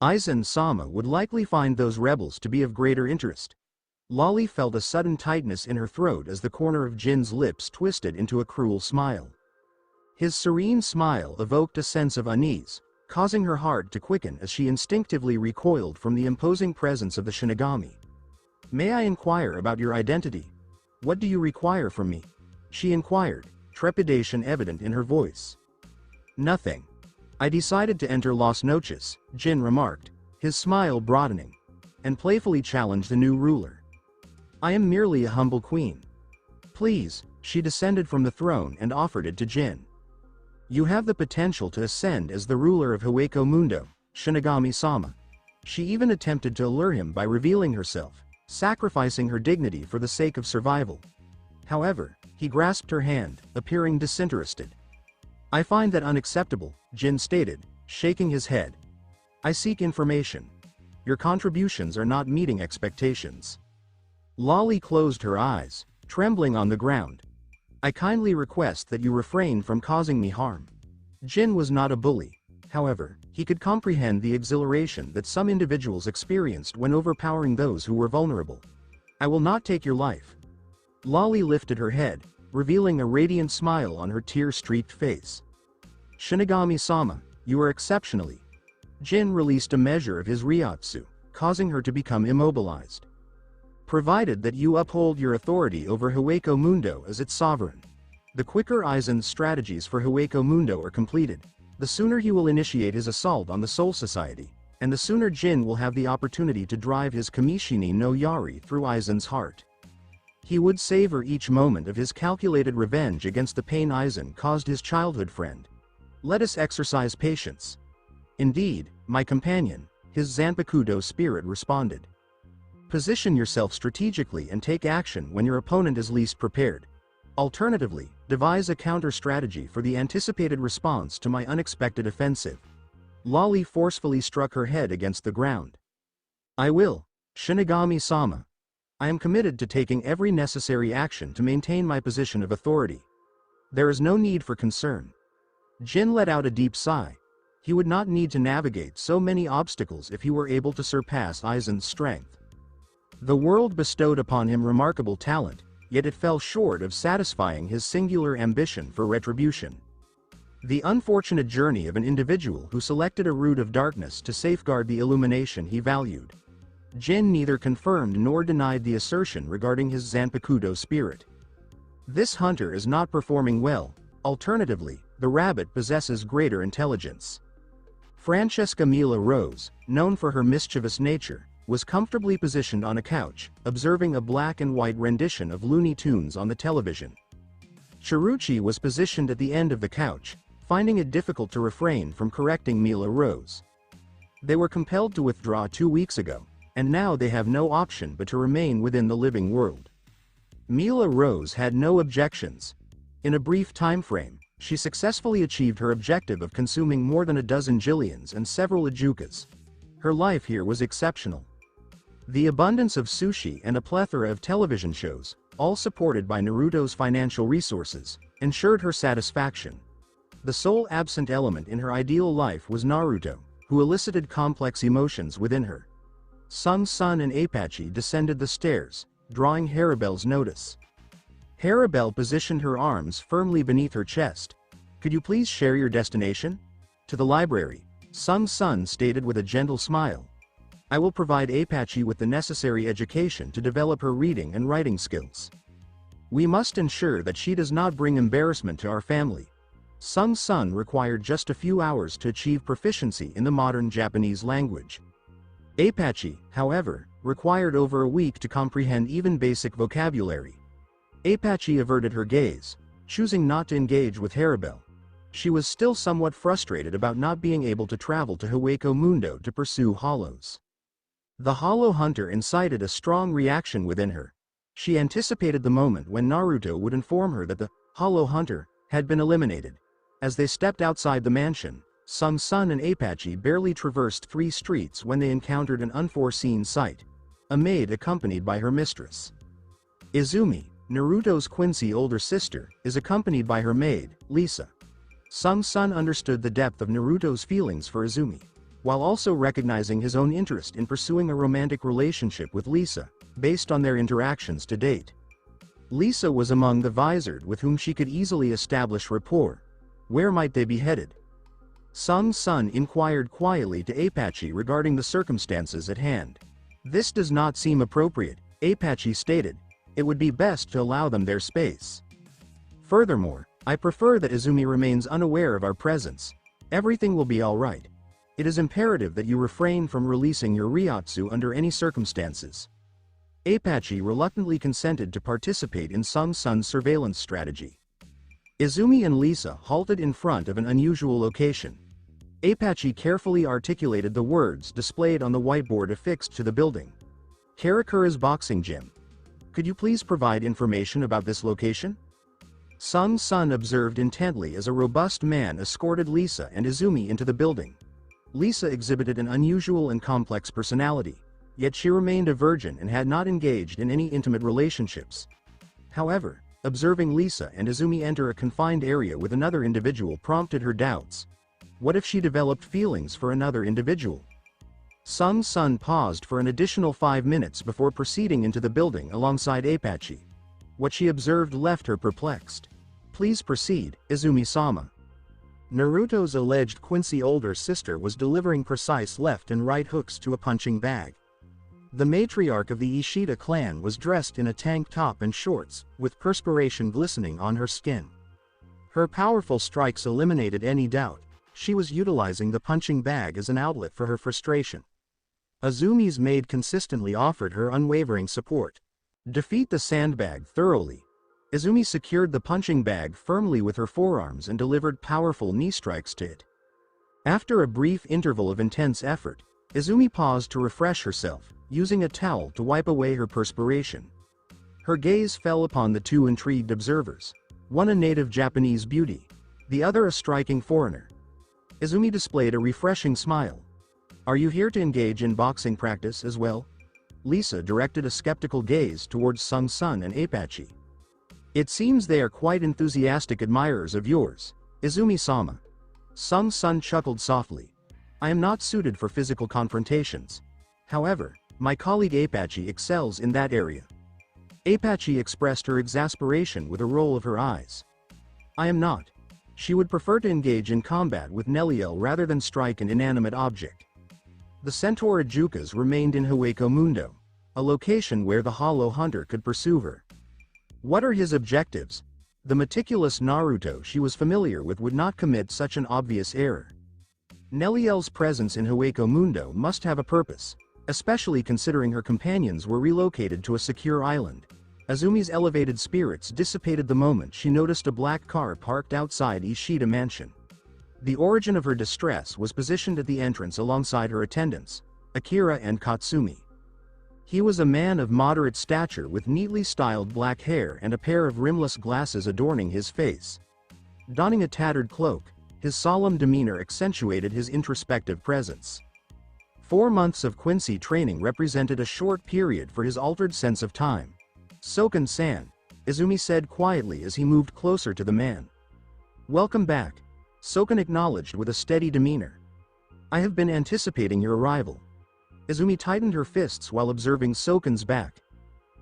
Speaker 1: Aizen-sama would likely find those rebels to be of greater interest. Lolly felt a sudden tightness in her throat as the corner of Jin's lips twisted into a cruel smile. His serene smile evoked a sense of unease, causing her heart to quicken as she instinctively recoiled from the imposing presence of the Shinigami. "May I inquire about your identity? What do you require from me?" she inquired, trepidation evident in her voice. "Nothing. I decided to enter Las Noches," Jin remarked, his smile broadening, and playfully challenged the new ruler. "I am merely a humble queen." "Please," she descended from the throne and offered it to Jin. "You have the potential to ascend as the ruler of Hueco Mundo, Shinigami-sama." She even attempted to allure him by revealing herself, sacrificing her dignity for the sake of survival. However, he grasped her hand, appearing disinterested. "I find that unacceptable," Jin stated, shaking his head. "I seek information. Your contributions are not meeting expectations." Lolly closed her eyes, trembling on the ground. "I kindly request that you refrain from causing me harm." Jin was not a bully. However, he could comprehend the exhilaration that some individuals experienced when overpowering those who were vulnerable. "I will not take your life." Lolly lifted her head, revealing a radiant smile on her tear-streaked face. "Shinigami-sama, you are exceptionally." Jin released a measure of his Ryotsu, causing her to become immobilized. "Provided that you uphold your authority over Hueco Mundo as its sovereign. The quicker Aizen's strategies for Hueco Mundo are completed, the sooner he will initiate his assault on the Soul Society, and the sooner Jin will have the opportunity to drive his Kamishini no Yari through Aizen's heart. He would savor each moment of his calculated revenge against the pain Aizen caused his childhood friend. Let us exercise patience." "Indeed, my companion," his Zanpakuto spirit responded. "Position yourself strategically and take action when your opponent is least prepared. Alternatively, devise a counter-strategy for the anticipated response to my unexpected offensive." Lolly forcefully struck her head against the ground. "I will, Shinigami-sama. I am committed to taking every necessary action to maintain my position of authority. There is no need for concern." Jin let out a deep sigh. He would not need to navigate so many obstacles if he were able to surpass Aizen's strength. The world bestowed upon him remarkable talent, yet it fell short of satisfying his singular ambition for retribution. The unfortunate journey of an individual who selected a route of darkness to safeguard the illumination he valued. Jin neither confirmed nor denied the assertion regarding his Zanpakuto spirit. This hunter is not performing well. Alternatively, the rabbit possesses greater intelligence. Francesca Mila Rose, known for her mischievous nature, was comfortably positioned on a couch, observing a black and white rendition of Looney Tunes on the television. Chiruchi was positioned at the end of the couch, finding it difficult to refrain from correcting Mila Rose. They were compelled to withdraw 2 weeks ago, and now they have no option but to remain within the living world. Mila Rose had no objections. In a brief time frame, she successfully achieved her objective of consuming more than a dozen Jillians and several Ajukas. Her life here was exceptional. The abundance of sushi and a plethora of television shows, all supported by Naruto's financial resources, ensured her satisfaction. The sole absent element in her ideal life was Naruto, who elicited complex emotions within her. Sung Sun and Apache descended the stairs, drawing Haribel's notice. Haribel positioned her arms firmly beneath her chest. "Could you please share your destination?" "To the library," Sung Sun stated with a gentle smile. I will provide Apache with the necessary education to develop her reading and writing skills. We must ensure that she does not bring embarrassment to our family. Sung-sun required just a few hours to achieve proficiency in the modern Japanese language. Apache, however, required over a week to comprehend even basic vocabulary. Apache averted her gaze, choosing not to engage with Haribel. She was still somewhat frustrated about not being able to travel to Hueco Mundo to pursue hollows. The hollow hunter incited a strong reaction within her. She anticipated the moment when Naruto would inform her that the hollow hunter had been eliminated. As they stepped outside the mansion, Sung-sun and Apache barely traversed 3 streets when they encountered an unforeseen sight. A maid accompanied by her mistress. Izumi, Naruto's Quincy older sister, is accompanied by her maid, Lisa. Sung-sun understood the depth of Naruto's feelings for Izumi, while also recognizing his own interest in pursuing a romantic relationship with Lisa, based on their interactions to date. Lisa was among the visored with whom she could easily establish rapport. Where might they be headed? Sung-sun inquired quietly to Apache regarding the circumstances at hand. This does not seem appropriate, Apache stated. It would be best to allow them their space. Furthermore, I prefer that Izumi remains unaware of our presence. Everything will be alright. It is imperative that you refrain from releasing your Ryotsu under any circumstances. Apache reluctantly consented to participate in Sung-sun's surveillance strategy. Izumi and Lisa halted in front of an unusual location. Apache carefully articulated the words displayed on the whiteboard affixed to the building. Karakura's boxing gym. Could you please provide information about this location? Sung-sun observed intently as a robust man escorted Lisa and Izumi into the building. Lisa exhibited an unusual and complex personality, yet she remained a virgin and had not engaged in any intimate relationships. However, observing Lisa and Izumi enter a confined area with another individual prompted her doubts. What if she developed feelings for another individual? Sung-sun paused for an additional 5 minutes before proceeding into the building alongside Apache. What she observed left her perplexed. Please proceed, Izumi-sama. Naruto's alleged Quincy older sister was delivering precise left and right hooks to a punching bag. The matriarch of the Ishida clan was dressed in a tank top and shorts, with perspiration glistening on her skin. Her powerful strikes eliminated any doubt. She was utilizing the punching bag as an outlet for her frustration. Izumi's maid consistently offered her unwavering support. Defeat the sandbag thoroughly. Izumi secured the punching bag firmly with her forearms and delivered powerful knee strikes to it. After a brief interval of intense effort, Izumi paused to refresh herself, using a towel to wipe away her perspiration. Her gaze fell upon the 2 intrigued observers, one a native Japanese beauty, the other a striking foreigner. Izumi displayed a refreshing smile. Are you here to engage in boxing practice as well? Lisa directed a skeptical gaze towards Sung-sun and Apache. It seems they are quite enthusiastic admirers of yours, Izumi-sama. Sung-sun chuckled softly. I am not suited for physical confrontations. However, my colleague Apache excels in that area. Apache expressed her exasperation with a roll of her eyes. I am not. She would prefer to engage in combat with Neliel rather than strike an inanimate object. The centaur Ajukas remained in Hueco Mundo, a location where the hollow hunter could pursue her. What are his objectives? The meticulous Naruto she was familiar with would not commit such an obvious error. Neliel's presence in Hueco Mundo must have a purpose, especially considering her companions were relocated to a secure island. Izumi's elevated spirits dissipated the moment she noticed a black car parked outside Ishida Mansion. The origin of her distress was positioned at the entrance alongside her attendants, Akira and Katsumi. He was a man of moderate stature with neatly styled black hair and a pair of rimless glasses adorning his face. Donning a tattered cloak, his solemn demeanor accentuated his introspective presence. 4 months of Quincy training represented a short period for his altered sense of time. Soken-san, Izumi said quietly as he moved closer to the man. Welcome back, Soken acknowledged with a steady demeanor. I have been anticipating your arrival. Izumi tightened her fists while observing Soken's back.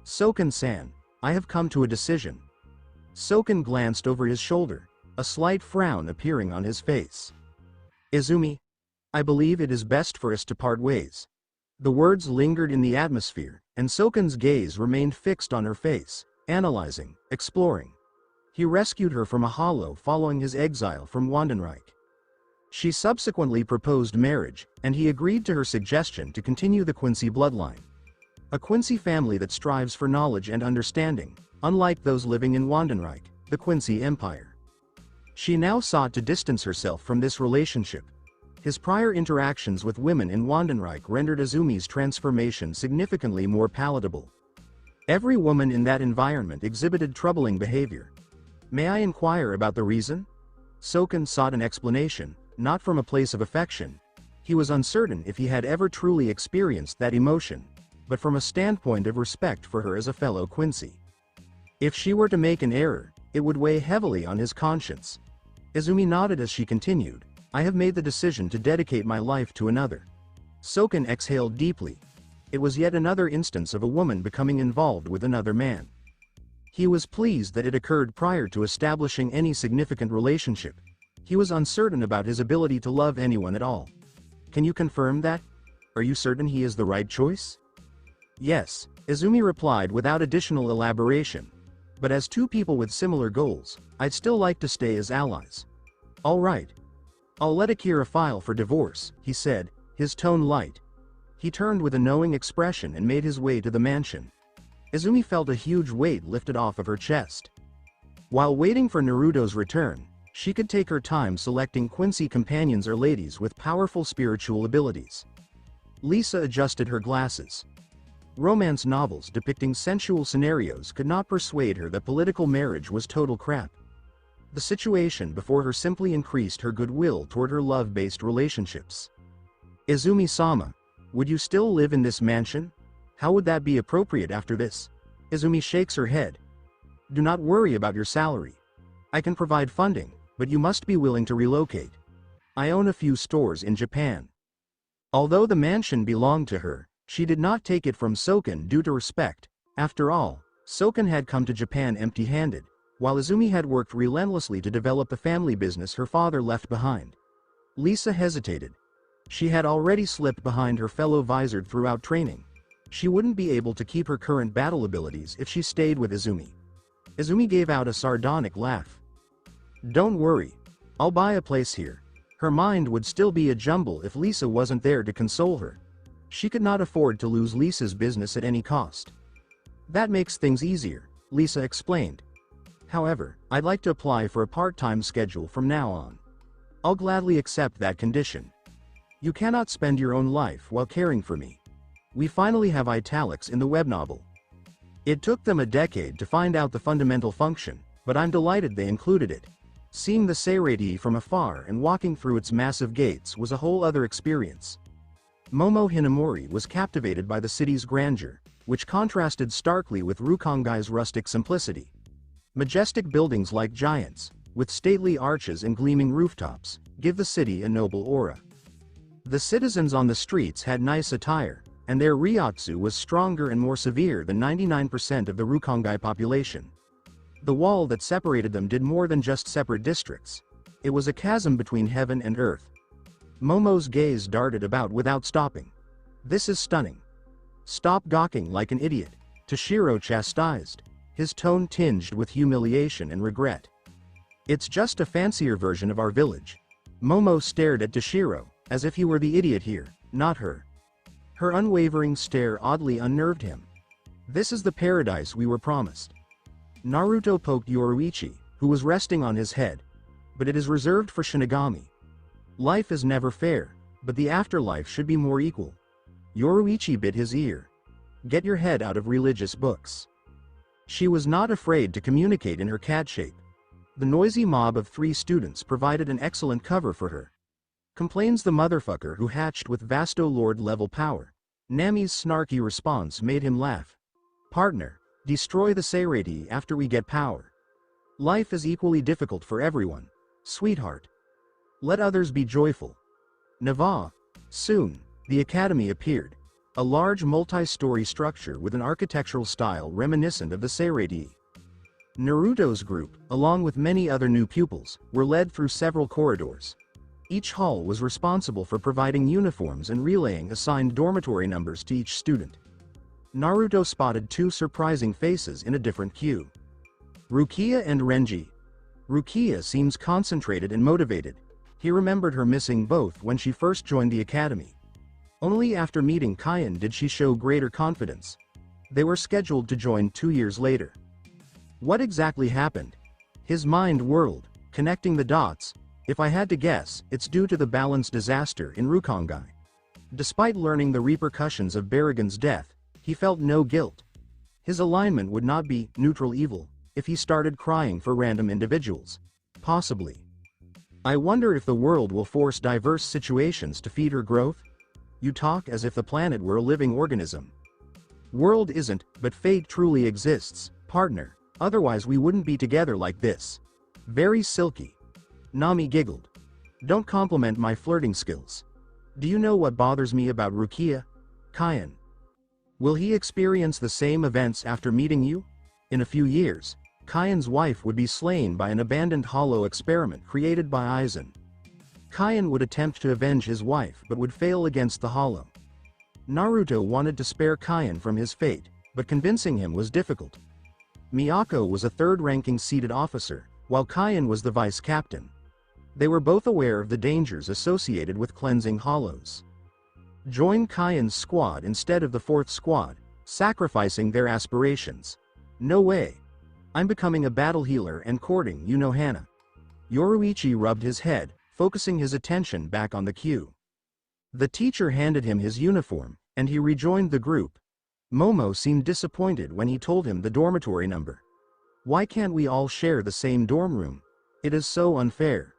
Speaker 1: Soken-san, I have come to a decision. Soken glanced over his shoulder, a slight frown appearing on his face. Izumi, I believe it is best for us to part ways. The words lingered in the atmosphere, and Soken's gaze remained fixed on her face, analyzing, exploring. He rescued her from a hollow following his exile from Wandenreich. She subsequently proposed marriage, and he agreed to her suggestion to continue the Quincy bloodline. A Quincy family that strives for knowledge and understanding, unlike those living in Wandenreich, the Quincy Empire. She now sought to distance herself from this relationship. His prior interactions with women in Wandenreich rendered Izumi's transformation significantly more palatable. Every woman in that environment exhibited troubling behavior. May I inquire about the reason? Soken sought an explanation, not from a place of affection. He was uncertain if he had ever truly experienced that emotion, but from a standpoint of respect for her as a fellow Quincy. If she were to make an error, it would weigh heavily on his conscience. Izumi nodded as she continued, "I have made the decision to dedicate my life to another." Soken exhaled deeply. It was yet another instance of a woman becoming involved with another man. He was pleased that it occurred prior to establishing any significant relationship. He was uncertain about his ability to love anyone at all. "Can you confirm that? Are you certain he is the right choice?" "Yes," Izumi replied without additional elaboration. "But as two people with similar goals, I'd still like to stay as allies." "All right. I'll let Akira file for divorce," he said, his tone light. He turned with a knowing expression and made his way to the mansion. Izumi felt a huge weight lifted off of her chest. While waiting for Naruto's return, she could take her time selecting Quincy companions or ladies with powerful spiritual abilities. Lisa adjusted her glasses. Romance novels depicting sensual scenarios could not persuade her that political marriage was total crap. The situation before her simply increased her goodwill toward her love-based relationships. "Izumi-sama, would you still live in this mansion? How would that be appropriate after this?" Izumi shakes her head. "Do not worry about your salary. I can provide funding, but you must be willing to relocate. I own a few stores in Japan." Although the mansion belonged to her, she did not take it from Soken due to respect. After all, Soken had come to Japan empty-handed, while Izumi had worked relentlessly to develop the family business her father left behind. Lisa hesitated. She had already slipped behind her fellow visored throughout training. She wouldn't be able to keep her current battle abilities if she stayed with Izumi. Izumi gave out a sardonic laugh. "Don't worry. I'll buy a place here." Her mind would still be a jumble if Lisa wasn't there to console her. She could not afford to lose Lisa's business at any cost. "That makes things easier," Lisa explained. "However, I'd like to apply for a part-time schedule from now on. I'll gladly accept that condition. You cannot spend your own life while caring for me." We finally have italics in the web novel. It took them a decade to find out the fundamental function, but I'm delighted they included it. Seeing the Seirei from afar and walking through its massive gates was a whole other experience. Momo Hinamori was captivated by the city's grandeur, which contrasted starkly with Rukongai's rustic simplicity. Majestic buildings like giants, with stately arches and gleaming rooftops, give the city a noble aura. The citizens on the streets had nice attire, and their ryotsu was stronger and more severe than 99% of the Rukongai population. The wall that separated them did more than just separate districts. It was a chasm between heaven and earth. Momo's gaze darted about without stopping. "This is stunning. Stop gawking like an idiot," Toshiro chastised, his tone tinged with humiliation and regret. "It's just a fancier version of our village." Momo stared at Toshiro, as if he were the idiot here, not her. Her unwavering stare oddly unnerved him. "This is the paradise we were promised." Naruto poked Yoruichi, who was resting on his head. "But it is reserved for Shinigami. Life is never fair, but the afterlife should be more equal." Yoruichi bit his ear. "Get your head out of religious books." She was not afraid to communicate in her cat shape. The noisy mob of 3 students provided an excellent cover for her. "Complains the motherfucker who hatched with Vasto Lord-level power." Nami's snarky response made him laugh. "Partner, destroy the Seirei after we get power. Life is equally difficult for everyone, sweetheart. Let others be joyful." Nava. Soon, the academy appeared. A large multi-story structure with an architectural style reminiscent of the Seirei. Naruto's group, along with many other new pupils, were led through several corridors. Each hall was responsible for providing uniforms and relaying assigned dormitory numbers to each student. Naruto spotted two surprising faces in a different queue. Rukia and Renji. Rukia seems concentrated and motivated. He remembered her missing both when she first joined the academy. Only after meeting Kyan did she show greater confidence. They were scheduled to join 2 years later. What exactly happened? His mind whirled, connecting the dots. If I had to guess, it's due to the balance disaster in Rukongai. Despite learning the repercussions of Baragon's death, he felt no guilt. His alignment would not be neutral evil if he started crying for random individuals. Possibly. I wonder if the world will force diverse situations to feed her growth? You talk as if the planet were a living organism. World isn't, but fate truly exists, partner, otherwise we wouldn't be together like this. Very silky. Nami giggled. Don't compliment my flirting skills. Do you know what bothers me about Rukia? Kyan. Will he experience the same events after meeting you? In a few years, Kyan's wife would be slain by an abandoned hollow experiment created by Aizen. Kyan would attempt to avenge his wife but would fail against the hollow. Naruto wanted to spare Kyan from his fate, but convincing him was difficult. Miyako was a third-ranking seated officer, while Kyan was the vice captain. They were both aware of the dangers associated with cleansing hollows. Join Kyan's squad instead of the fourth squad, sacrificing their aspirations. No way. I'm becoming a battle healer and courting Hana. Yoruichi rubbed his head, focusing his attention back on the queue. The teacher handed him his uniform, and he rejoined the group. Momo seemed disappointed when he told him the dormitory number. Why can't we all share the same dorm room? It is so unfair.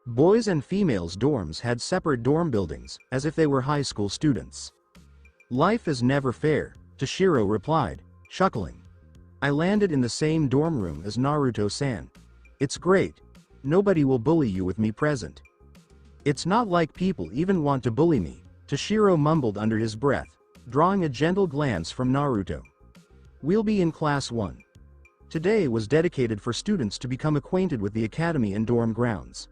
Speaker 1: Boys and females' dorms had separate dorm buildings, as if they were high school students. Life is never fair, Toshiro replied, chuckling. I landed in the same dorm room as Naruto-san. It's great. Nobody will bully you with me present. It's not like people even want to bully me, Toshiro mumbled under his breath, drawing a gentle glance from Naruto. We'll be in class 1. Today was dedicated for students to become acquainted with the academy and dorm grounds.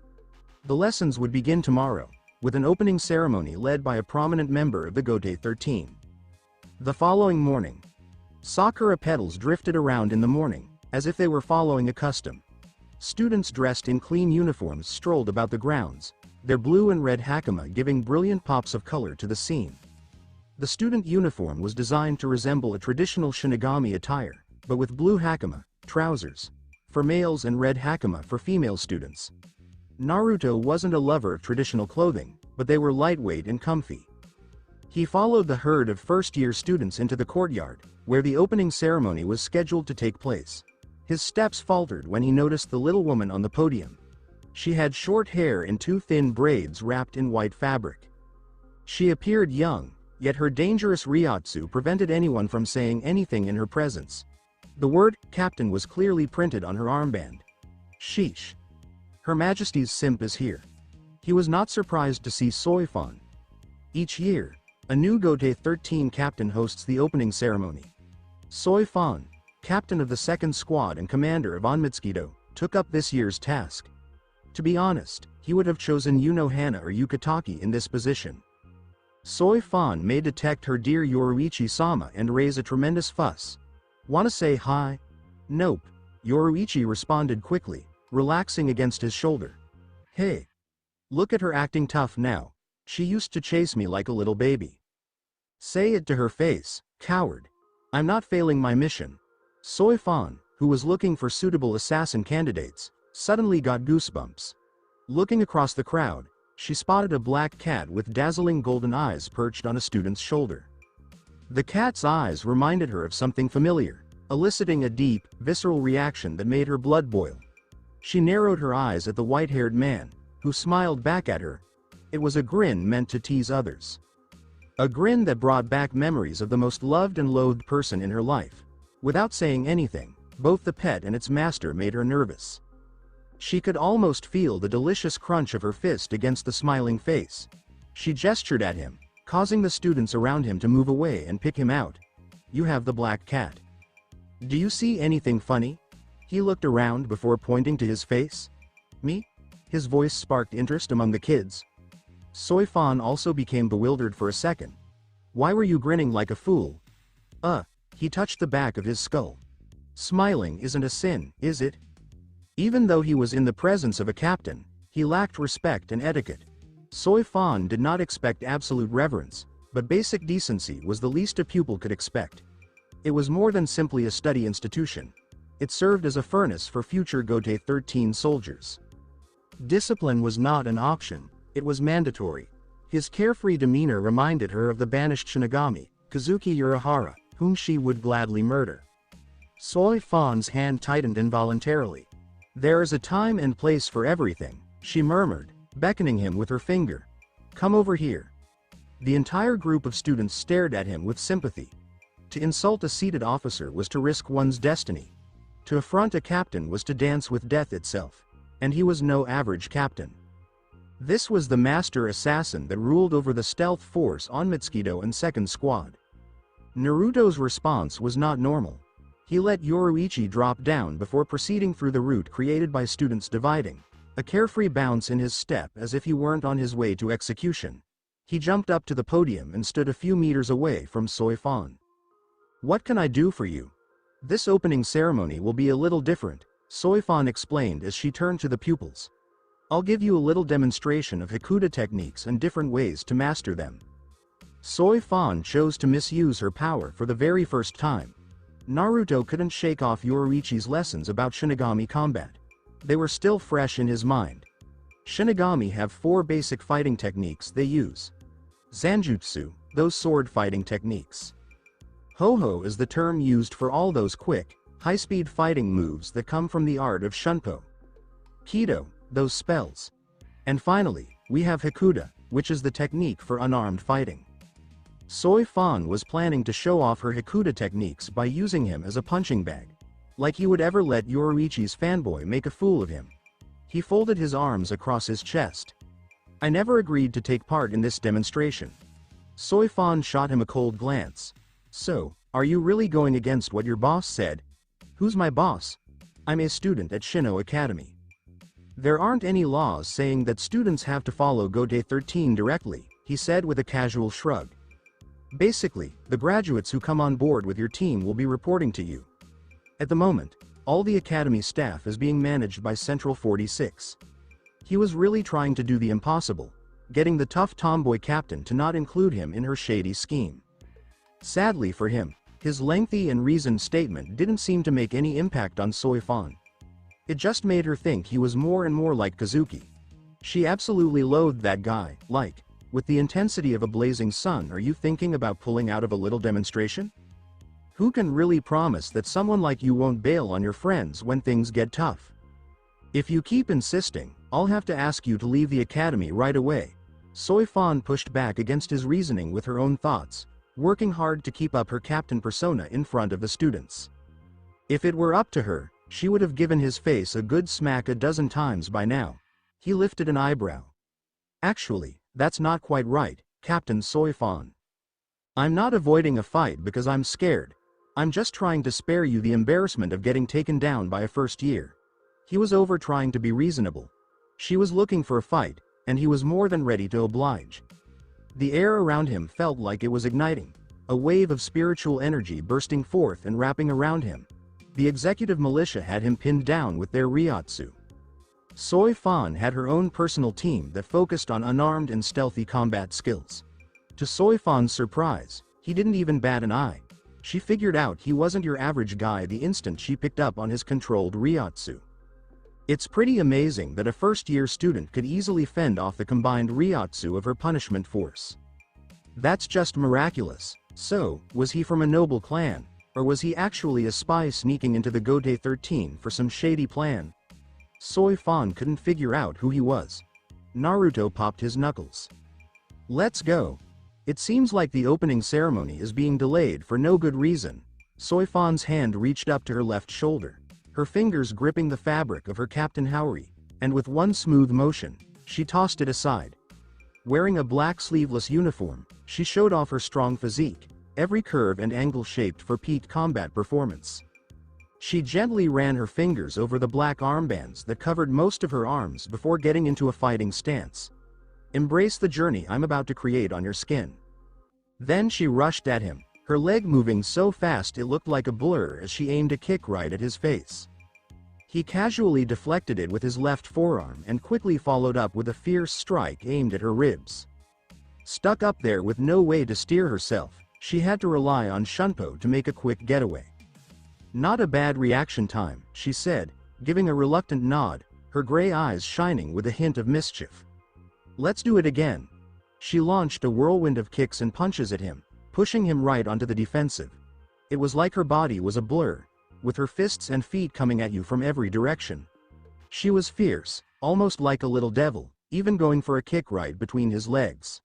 Speaker 1: The lessons would begin tomorrow, with an opening ceremony led by a prominent member of the Gote 13. The following morning, sakura petals drifted around in the morning, as if they were following a custom. Students dressed in clean uniforms strolled about the grounds, their blue and red hakama giving brilliant pops of color to the scene. The student uniform was designed to resemble a traditional Shinigami attire, but with blue hakama, trousers, for males and red hakama for female students. Naruto wasn't a lover of traditional clothing, but they were lightweight and comfy. He followed the herd of first-year students into the courtyard, where the opening ceremony was scheduled to take place. His steps faltered when he noticed the little woman on the podium. She had short hair in 2 thin braids wrapped in white fabric. She appeared young, yet her dangerous Ryotsu prevented anyone from saying anything in her presence. The word, "Captain" was clearly printed on her armband. Sheesh. Her Majesty's simp is here. He was not surprised to see Soifan. Each year, a new Gote 13 captain hosts the opening ceremony. Soifan, captain of the 2nd squad and commander of Onmitsukido, took up this year's task. To be honest, he would have chosen Hana or Yukitaki in this position. Soifan may detect her dear Yoruichi-sama and raise a tremendous fuss. Wanna say hi? Nope. Yoruichi responded quickly, relaxing against his shoulder. Hey. Look at her acting tough now. She used to chase me like a little baby. Say it to her face, coward. I'm not failing my mission. Soifan, who was looking for suitable assassin candidates, suddenly got goosebumps. Looking across the crowd, she spotted a black cat with dazzling golden eyes perched on a student's shoulder. The cat's eyes reminded her of something familiar, eliciting a deep, visceral reaction that made her blood boil. She narrowed her eyes at the white-haired man, who smiled back at her. It was a grin meant to tease others. A grin that brought back memories of the most loved and loathed person in her life. Without saying anything, both the pet and its master made her nervous. She could almost feel the delicious crunch of her fist against the smiling face. She gestured at him, causing the students around him to move away and pick him out. You have the black cat. Do you see anything funny? He looked around before pointing to his face. Me? His voice sparked interest among the kids. Soifan also became bewildered for a second. Why were you grinning like a fool? He touched the back of his skull. Smiling isn't a sin, is it? Even though he was in the presence of a captain, he lacked respect and etiquette. Soifan did not expect absolute reverence, but basic decency was the least a pupil could expect. It was more than simply a study institution. It served as a furnace for future Gote 13 soldiers. Discipline was not an option, it was mandatory. His carefree demeanor reminded her of the banished Shinigami, Kazuki Urahara, whom she would gladly murder. Soifan's hand tightened involuntarily. There is a time and place for everything, she murmured, beckoning him with her finger. Come over here. The entire group of students stared at him with sympathy. To insult a seated officer was to risk one's destiny. To affront a captain was to dance with death itself. And he was no average captain. This was the master assassin that ruled over the stealth force on Mitsukido and Second Squad. Naruto's response was not normal. He let Yoruichi drop down before proceeding through the route created by students dividing, a carefree bounce in his step as if he weren't on his way to execution. He jumped up to the podium and stood a few meters away from Soifan. What can I do for you? This opening ceremony will be a little different, Soifan explained as she turned to the pupils. I'll give you a little demonstration of Hikuda techniques and different ways to master them. Soifan chose to misuse her power for the very first time. Naruto couldn't shake off Yoruichi's lessons about Shinigami combat. They were still fresh in his mind. Shinigami have 4 basic fighting techniques they use. Zanjutsu, those sword fighting techniques. Ho-ho is the term used for all those quick, high-speed fighting moves that come from the art of Shunpo. Kido, those spells. And finally, we have Hikuda, which is the technique for unarmed fighting. Soifan was planning to show off her Hikuda techniques by using him as a punching bag. Like he would ever let Yoruichi's fanboy make a fool of him. He folded his arms across his chest. I never agreed to take part in this demonstration. Soifan shot him a cold glance. So, are you really going against what your boss said? Who's my boss? I'm a student at Shino Academy. There aren't any laws saying that students have to follow Gote 13 directly, he said with a casual shrug. Basically, the graduates who come on board with your team will be reporting to you. At the moment, all the academy staff is being managed by Central 46. He was really trying to do the impossible, getting the tough tomboy captain to not include him in her shady scheme. Sadly for him, his lengthy and reasoned statement didn't seem to make any impact on Soifan. It just made her think he was more and more like Kazuki. She absolutely loathed that guy, like, with the intensity of a blazing sun. Are you thinking about pulling out of a little demonstration? Who can really promise that someone like you won't bail on your friends when things get tough? If you keep insisting, I'll have to ask you to leave the academy right away. Soifan pushed back against his reasoning with her own thoughts, working hard to keep up her captain persona in front of the students. If it were up to her, she would have given his face a good smack a dozen times by now. He lifted an eyebrow. Actually, that's not quite right, Captain Soifan. I'm not avoiding a fight because I'm scared. I'm just trying to spare you the embarrassment of getting taken down by a first year. He was over trying to be reasonable. She was looking for a fight, and he was more than ready to oblige. The air around him felt like it was igniting, a wave of spiritual energy bursting forth and wrapping around him. The executive militia had him pinned down with their Ryotsu. Soifan had her own personal team that focused on unarmed and stealthy combat skills. To Soifan's surprise, he didn't even bat an eye. She figured out he wasn't your average guy the instant she picked up on his controlled Ryotsu. It's pretty amazing that a first-year student could easily fend off the combined Ryotsu of her punishment force. That's just miraculous. So, was he from a noble clan, or was he actually a spy sneaking into the Gote 13 for some shady plan? Soifan couldn't figure out who he was. Naruto popped his knuckles. Let's go. It seems like the opening ceremony is being delayed for no good reason. Soifan's hand reached up to her left shoulder, her fingers gripping the fabric of her Captain Haori, and with one smooth motion, she tossed it aside. Wearing a black sleeveless uniform, she showed off her strong physique, every curve and angle shaped for peak combat performance. She gently ran her fingers over the black armbands that covered most of her arms before getting into a fighting stance. Embrace the journey I'm about to create on your skin. Then she rushed at him, her leg moving so fast it looked like a blur as she aimed a kick right at his face. He casually deflected it with his left forearm and quickly followed up with a fierce strike aimed at her ribs. Stuck up there with no way to steer herself, she had to rely on Shunpo to make a quick getaway. Not a bad reaction time, she said, giving a reluctant nod, her gray eyes shining with a hint of mischief. Let's do it again. She launched a whirlwind of kicks and punches at him, pushing him right onto the defensive. It was like her body was a blur, with her fists and feet coming at you from every direction. She was fierce, almost like a little devil, even going for a kick right between his legs.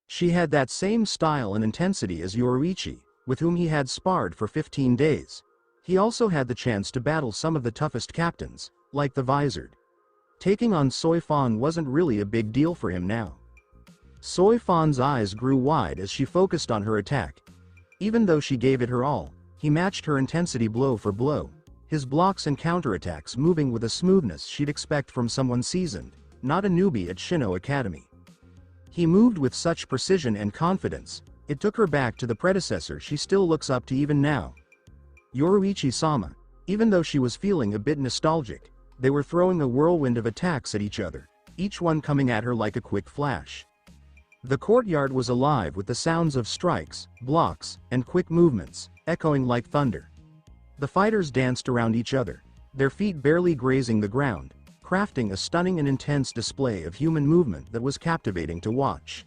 Speaker 1: She had that same style and intensity as Yoruichi, with whom he had sparred for 15 days. He also had the chance to battle some of the toughest captains, like the Visored. Taking on Soi Fan wasn't really a big deal for him now. Soi Fan's eyes grew wide as she focused on her attack. Even though she gave it her all, he matched her intensity blow for blow, his blocks and counterattacks moving with a smoothness she'd expect from someone seasoned, not a newbie at Shino Academy. He moved with such precision and confidence, it took her back to the predecessor she still looks up to even now. Yoruichi-sama. Even though she was feeling a bit nostalgic, they were throwing a whirlwind of attacks at each other, each one coming at her like a quick flash. The courtyard was alive with the sounds of strikes, blocks, and quick movements, echoing like thunder. The fighters danced around each other, their feet barely grazing the ground, crafting a stunning and intense display of human movement that was captivating to watch.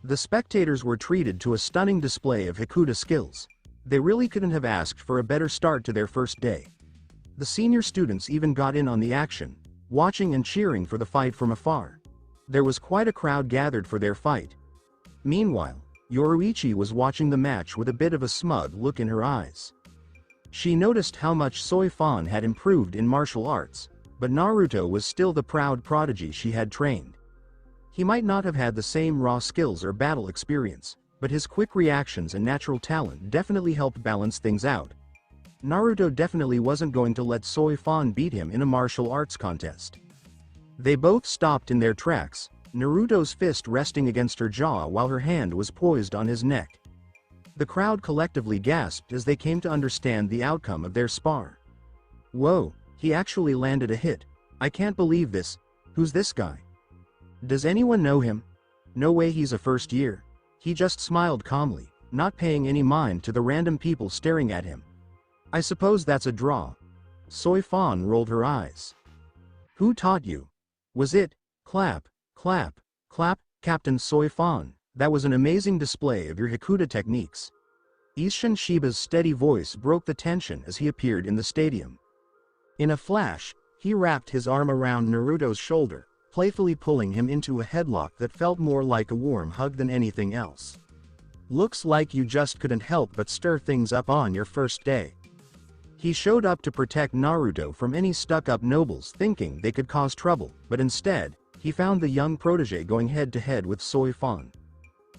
Speaker 1: The spectators were treated to a stunning display of Hikuda skills. They really couldn't have asked for a better start to their first day. The senior students even got in on the action, watching and cheering for the fight from afar. There was quite a crowd gathered for their fight. Meanwhile, Yoruichi was watching the match with a bit of a smug look in her eyes. She noticed how much Soi Fan had improved in martial arts, but Naruto was still the proud prodigy she had trained. He might not have had the same raw skills or battle experience, but his quick reactions and natural talent definitely helped balance things out. Naruto definitely wasn't going to let Soi Fan beat him in a martial arts contest. They both stopped in their tracks, Naruto's fist resting against her jaw while her hand was poised on his neck. The crowd collectively gasped as they came to understand the outcome of their spar. Whoa, he actually landed a hit. I can't believe this. Who's this guy? Does anyone know him? No way he's a first year. He just smiled calmly, not paying any mind to the random people staring at him. I suppose that's a draw. Soi Fan rolled her eyes. Who taught you? Was it? Clap, clap, clap, Captain Soi Fan. That was an amazing display of your Hikuda techniques. Isshin Shiba's steady voice broke the tension as he appeared in the stadium. In a flash, he wrapped his arm around Naruto's shoulder, playfully pulling him into a headlock that felt more like a warm hug than anything else. Looks like you just couldn't help but stir things up on your first day. He showed up to protect Naruto from any stuck-up nobles thinking they could cause trouble, but instead, he found the young protege going head-to-head with Soi Fan.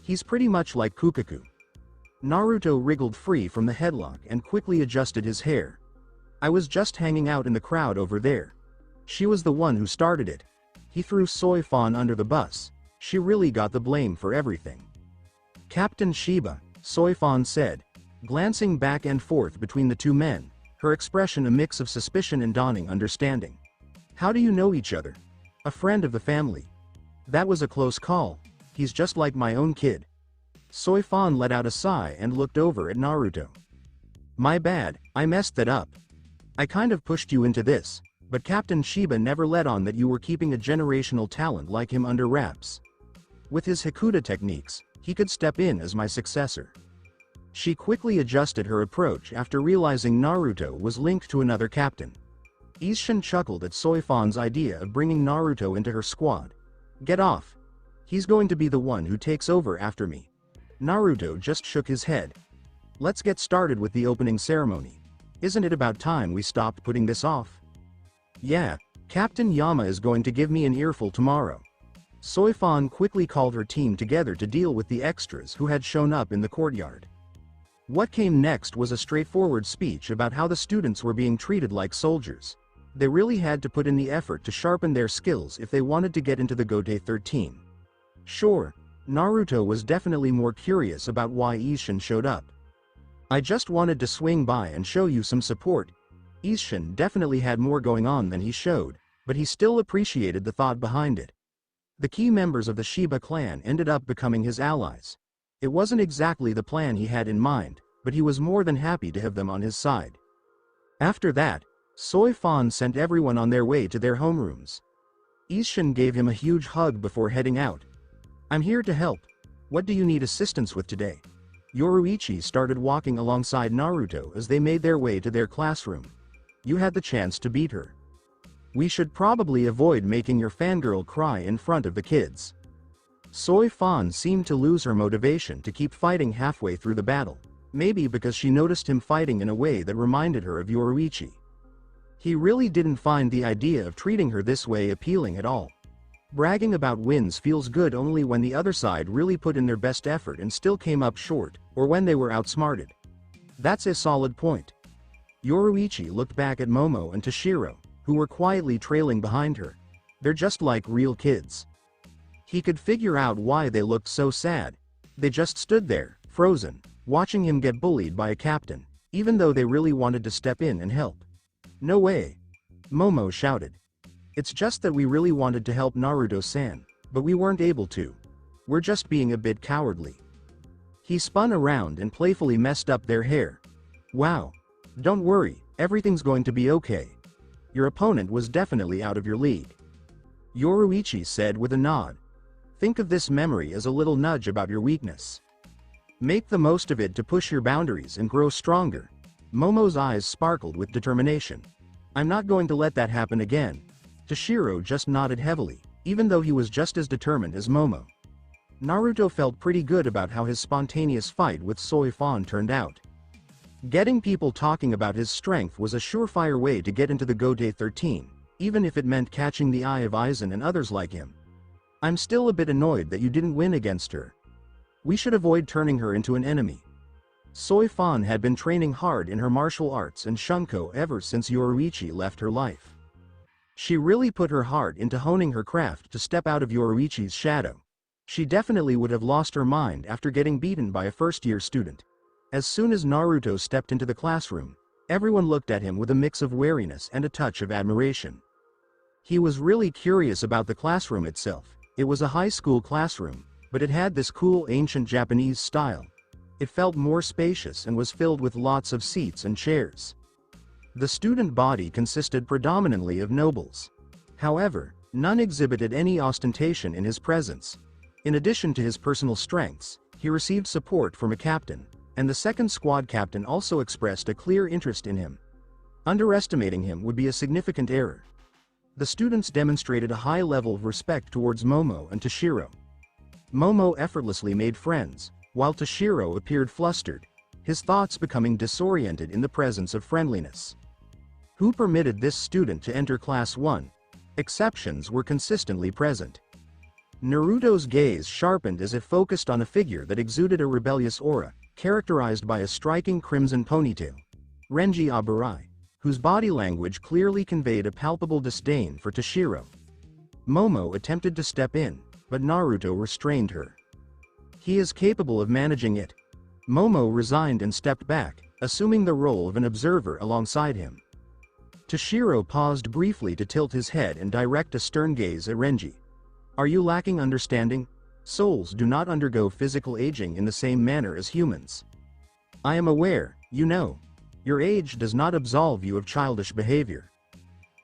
Speaker 1: He's pretty much like Kukaku. Naruto wriggled free from the headlock and quickly adjusted his hair. I was just hanging out in the crowd over there. She was the one who started it. He threw Soi Fan under the bus. She really got the blame for everything. Captain Shiba, Soi Fan said, glancing back and forth between the two men, her expression a mix of suspicion and dawning understanding. How do you know each other? A friend of the family. That was a close call. He's just like my own kid. Soi Fan let out a sigh and looked over at Naruto. My bad, I messed that up. I kind of pushed you into this, but Captain Shiba never let on that you were keeping a generational talent like him under wraps. With his Hikuda techniques, he could step in as my successor. She quickly adjusted her approach after realizing Naruto was linked to another captain. Isshin chuckled at Soi Fan's idea of bringing Naruto into her squad. Get off. He's going to be the one who takes over after me. Naruto just shook his head. Let's get started with the opening ceremony. Isn't it about time we stopped putting this off? Yeah, Captain Yama is going to give me an earful tomorrow. Soi Fan quickly called her team together to deal with the extras who had shown up in the courtyard. What came next was a straightforward speech about how the students were being treated like soldiers. They really had to put in the effort to sharpen their skills if they wanted to get into the Gotei 13. Sure, Naruto was definitely more curious about why Isshin showed up. I just wanted to swing by and show you some support. Isshin definitely had more going on than he showed, but he still appreciated the thought behind it. The key members of the Shiba clan ended up becoming his allies. It wasn't exactly the plan he had in mind, but he was more than happy to have them on his side. After that, Soy Fan sent everyone on their way to their homerooms. Isshin gave him a huge hug before heading out. "I'm here to help. What do you need assistance with today?" Yoruichi started walking alongside Naruto as they made their way to their classroom. "You had the chance to beat her. We should probably avoid making your fangirl cry in front of the kids." Soy Fan seemed to lose her motivation to keep fighting halfway through the battle, maybe because she noticed him fighting in a way that reminded her of Yoruichi. He really didn't find the idea of treating her this way appealing at all. Bragging about wins feels good only when the other side really put in their best effort and still came up short, or when they were outsmarted. That's a solid point. Yoruichi looked back at Momo and Toshiro, who were quietly trailing behind her. They're just like real kids. He could figure out why they looked so sad. They just stood there, frozen, watching him get bullied by a captain, even though they really wanted to step in and help. "No way!" Momo shouted. "It's just that we really wanted to help Naruto-san, but we weren't able to. We're just being a bit cowardly." He spun around and playfully messed up their hair. "Wow. Don't worry, everything's going to be okay. Your opponent was definitely out of your league," Yoruichi said with a nod. "Think of this memory as a little nudge about your weakness. Make the most of it to push your boundaries and grow stronger." Momo's eyes sparkled with determination. "I'm not going to let that happen again." Toshiro just nodded heavily, even though he was just as determined as Momo. Naruto felt pretty good about how his spontaneous fight with Soy Fan turned out. Getting people talking about his strength was a surefire way to get into the Gotei 13, even if it meant catching the eye of Aizen and others like him. "I'm still a bit annoyed that you didn't win against her. We should avoid turning her into an enemy." Soy Fan had been training hard in her martial arts and Shunko ever since Yoruichi left her life. She really put her heart into honing her craft to step out of Yoruichi's shadow. She definitely would have lost her mind after getting beaten by a first-year student. As soon as Naruto stepped into the classroom, everyone looked at him with a mix of wariness and a touch of admiration. He was really curious about the classroom itself. It was a high school classroom, but it had this cool ancient Japanese style. It felt more spacious and was filled with lots of seats and chairs. The student body consisted predominantly of nobles. However, none exhibited any ostentation in his presence. In addition to his personal strengths, he received support from a captain, and the second squad captain also expressed a clear interest in him. Underestimating him would be a significant error. The students demonstrated a high level of respect towards Momo and Toshiro. Momo effortlessly made friends, while Toshiro appeared flustered, his thoughts becoming disoriented in the presence of friendliness. Who permitted this student to enter Class 1? Exceptions were consistently present. Naruto's gaze sharpened as it focused on a figure that exuded a rebellious aura, characterized by a striking crimson ponytail. Renji Aburai, whose body language clearly conveyed a palpable disdain for Toshiro. Momo attempted to step in, but Naruto restrained her. "He is capable of managing it." Momo resigned and stepped back, assuming the role of an observer alongside him. Toshiro paused briefly to tilt his head and direct a stern gaze at Renji. "Are you lacking understanding? Souls do not undergo physical aging in the same manner as humans. I am aware, you know. Your age does not absolve you of childish behavior."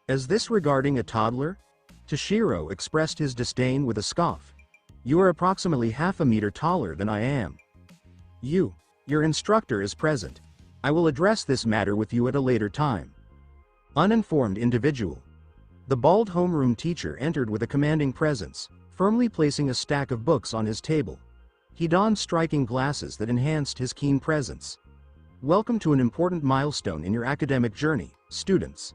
Speaker 1: "Is this regarding a toddler?" Toshiro expressed his disdain with a scoff. "You are approximately half a meter taller than I am. Your instructor is present. I will address this matter with you at a later time." Uninformed individual. The bald homeroom teacher entered with a commanding presence, firmly placing a stack of books on his table. He donned striking glasses that enhanced his keen presence. "Welcome to an important milestone in your academic journey, students.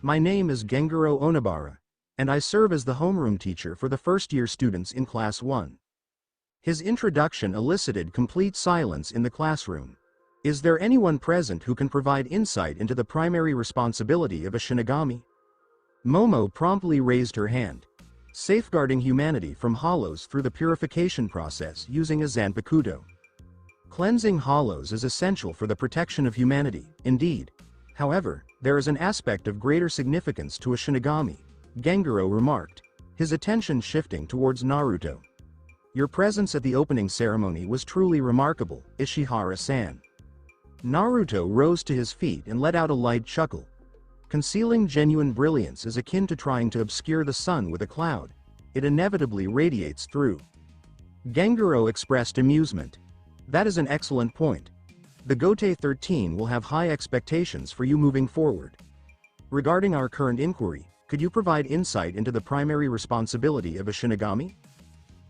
Speaker 1: My name is Gengaro Onibara, and I serve as the homeroom teacher for the first-year students in Class 1. His introduction elicited complete silence in the classroom. Is there anyone present who can provide insight into the primary responsibility of a Shinigami? Momo promptly raised her hand. Safeguarding humanity from hollows through the purification process using a Zanpakuto. Cleansing hollows is essential for the protection of humanity, indeed. However, there is an aspect of greater significance to a Shinigami, Gengaro remarked, his attention shifting towards Naruto. Your presence at the opening ceremony was truly remarkable, Ishihara-san. Naruto rose to his feet and let out a light chuckle. Concealing genuine brilliance is akin to trying to obscure the sun with a cloud. It inevitably radiates through. Gengaro expressed amusement. That is an excellent point. The Gote 13 will have high expectations for you moving forward. Regarding our current inquiry, could you provide insight into the primary responsibility of a Shinigami?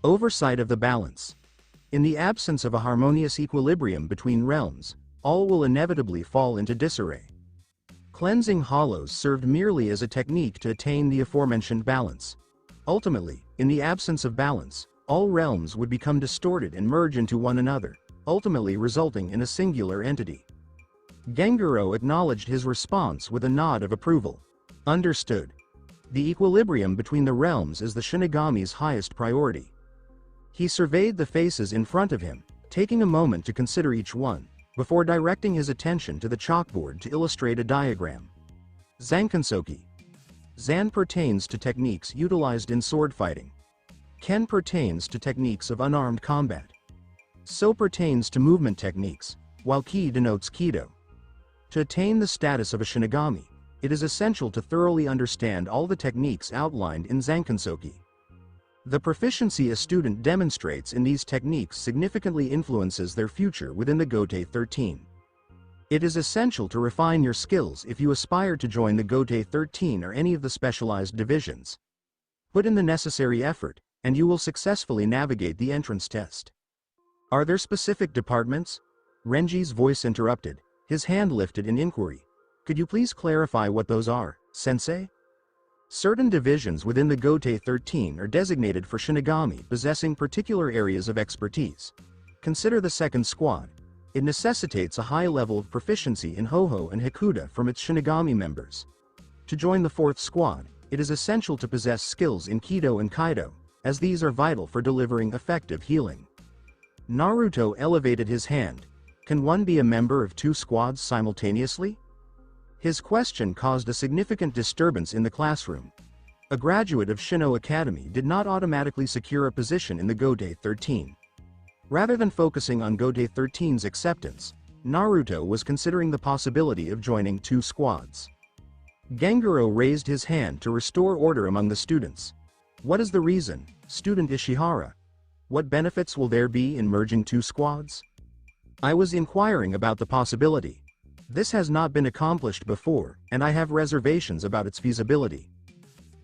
Speaker 1: Oversight of the balance. In the absence of a harmonious equilibrium between realms, all will inevitably fall into disarray. Cleansing hollows served merely as a technique to attain the aforementioned balance. Ultimately, in the absence of balance, all realms would become distorted and merge into one another, ultimately resulting in a singular entity. Gengaro acknowledged his response with a nod of approval. Understood. The equilibrium between the realms is the Shinigami's highest priority. He surveyed the faces in front of him, taking a moment to consider each one, before directing his attention to the chalkboard to illustrate a diagram. Zankansoki. Zan pertains to techniques utilized in sword fighting. Ken pertains to techniques of unarmed combat. So pertains to movement techniques, while Ki denotes Kido. To attain the status of a Shinigami, it is essential to thoroughly understand all the techniques outlined in Zankansoki. The proficiency a student demonstrates in these techniques significantly influences their future within the Gote 13. It is essential to refine your skills if you aspire to join the Gote 13 or any of the specialized divisions. Put in the necessary effort, and you will successfully navigate the entrance test. Are there specific departments? Renji's voice interrupted, his hand lifted in inquiry. Could you please clarify what those are, Sensei? Certain divisions within the Gote 13 are designated for Shinigami possessing particular areas of expertise. Consider the second squad. It necessitates a high level of proficiency in Ho-Oh and Hikuda from its Shinigami members. To join the fourth squad, it is essential to possess skills in Kido and Kaido, as these are vital for delivering effective healing. Naruto elevated his hand. Can one be a member of two squads simultaneously? His question caused a significant disturbance in the classroom. A graduate of Shino Academy did not automatically secure a position in the Gote 13. Rather than focusing on Gote 13's acceptance, Naruto was considering the possibility of joining two squads. Gengaro raised his hand to restore order among the students. What is the reason, Student Ishihara? What benefits will there be in merging two squads? I was inquiring about the possibility. This has not been accomplished before, and I have reservations about its feasibility.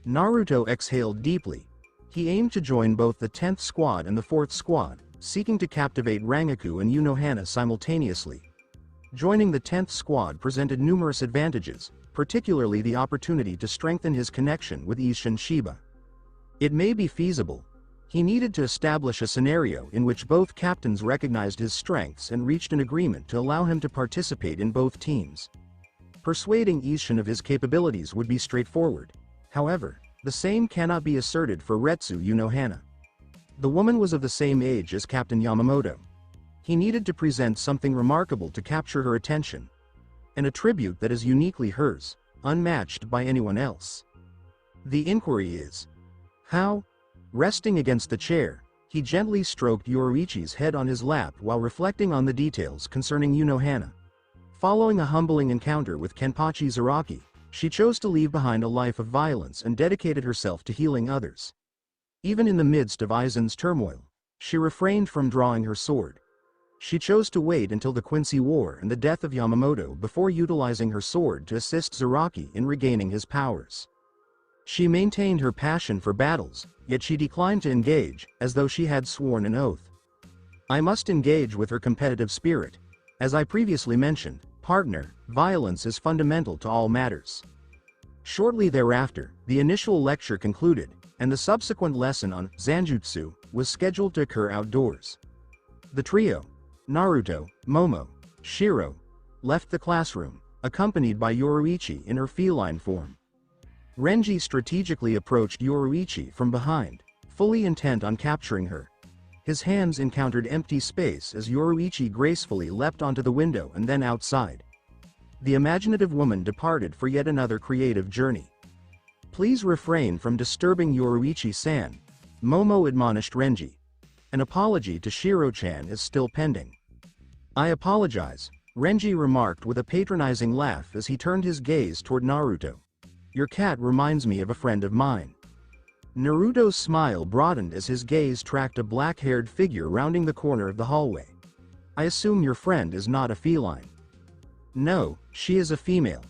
Speaker 1: Naruto exhaled deeply. He aimed to join both the 10th squad and the 4th squad, seeking to captivate Rangaku and Unohana simultaneously. Joining the 10th squad presented numerous advantages, particularly the opportunity to strengthen his connection with Isshin Shiba. It may be feasible. He needed to establish a scenario in which both captains recognized his strengths and reached an agreement to allow him to participate in both teams. Persuading Isshin of his capabilities would be straightforward. However, the same cannot be asserted for Retsu Unohana. The woman was of the same age as Captain Yamamoto. He needed to present something remarkable to capture her attention. An attribute that is uniquely hers, unmatched by anyone else. The inquiry is, how? Resting against the chair, he gently stroked Yoruichi's head on his lap while reflecting on the details concerning Unohana. Following a humbling encounter with Kenpachi Zaraki, she chose to leave behind a life of violence and dedicated herself to healing others. Even in the midst of Aizen's turmoil, she refrained from drawing her sword. She chose to wait until the Quincy War and the death of Yamamoto before utilizing her sword to assist Zaraki in regaining his powers. She maintained her passion for battles, yet she declined to engage, as though she had sworn an oath. I must engage with her competitive spirit. As I previously mentioned, partner, violence is fundamental to all matters. Shortly thereafter, the initial lecture concluded, and the subsequent lesson on Zanjutsu was scheduled to occur outdoors. The trio, Naruto, Momo, Shiro left the classroom, accompanied by Yoruichi in her feline form. Renji strategically approached Yoruichi from behind, fully intent on capturing her. His hands encountered empty space as Yoruichi gracefully leapt onto the window and then outside. The imaginative woman departed for yet another creative journey. Please refrain from disturbing Yoruichi-san, Momo admonished Renji. An apology to Shiro-chan is still pending. I apologize, Renji remarked with a patronizing laugh as he turned his gaze toward Naruto. Your cat reminds me of a friend of mine. Naruto's smile broadened as his gaze tracked a black-haired figure rounding the corner of the hallway. I assume your friend is not a feline. No, she is a female.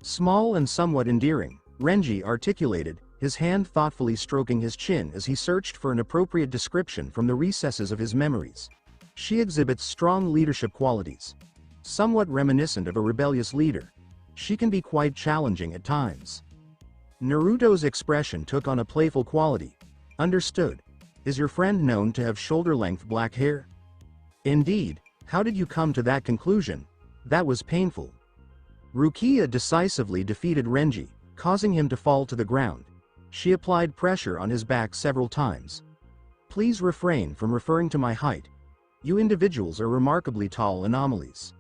Speaker 1: Small and somewhat endearing, Renji articulated, his hand thoughtfully stroking his chin as he searched for an appropriate description from the recesses of his memories. She exhibits strong leadership qualities. Somewhat reminiscent of a rebellious leader. She can be quite challenging at times. Naruto's expression took on a playful quality. Understood. Is your friend known to have shoulder-length black hair? Indeed. How did you come to that conclusion? That was painful. Rukia decisively defeated Renji, causing him to fall to the ground. She applied pressure on his back several times. Please refrain from referring to my height. You individuals are remarkably tall anomalies.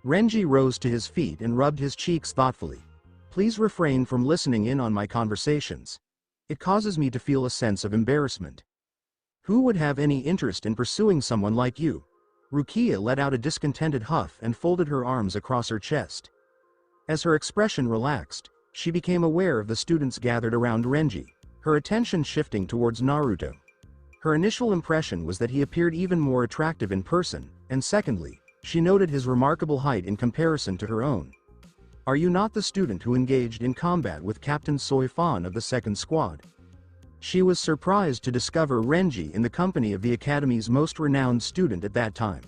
Speaker 1: Renji rose to his feet and rubbed his cheeks thoughtfully. Please refrain from listening in on my conversations. It causes me to feel a sense of embarrassment. Who would have any interest in pursuing someone like you? Rukia let out a discontented huff and folded her arms across her chest. As her expression relaxed, she became aware of the students gathered around Renji, her attention shifting towards Naruto. Her initial impression was that he appeared even more attractive in person, and secondly, she noted his remarkable height in comparison to her own. Are you not the student who engaged in combat with Captain Soifan of the second squad? She was surprised to discover Renji in the company of the Academy's most renowned student at that time.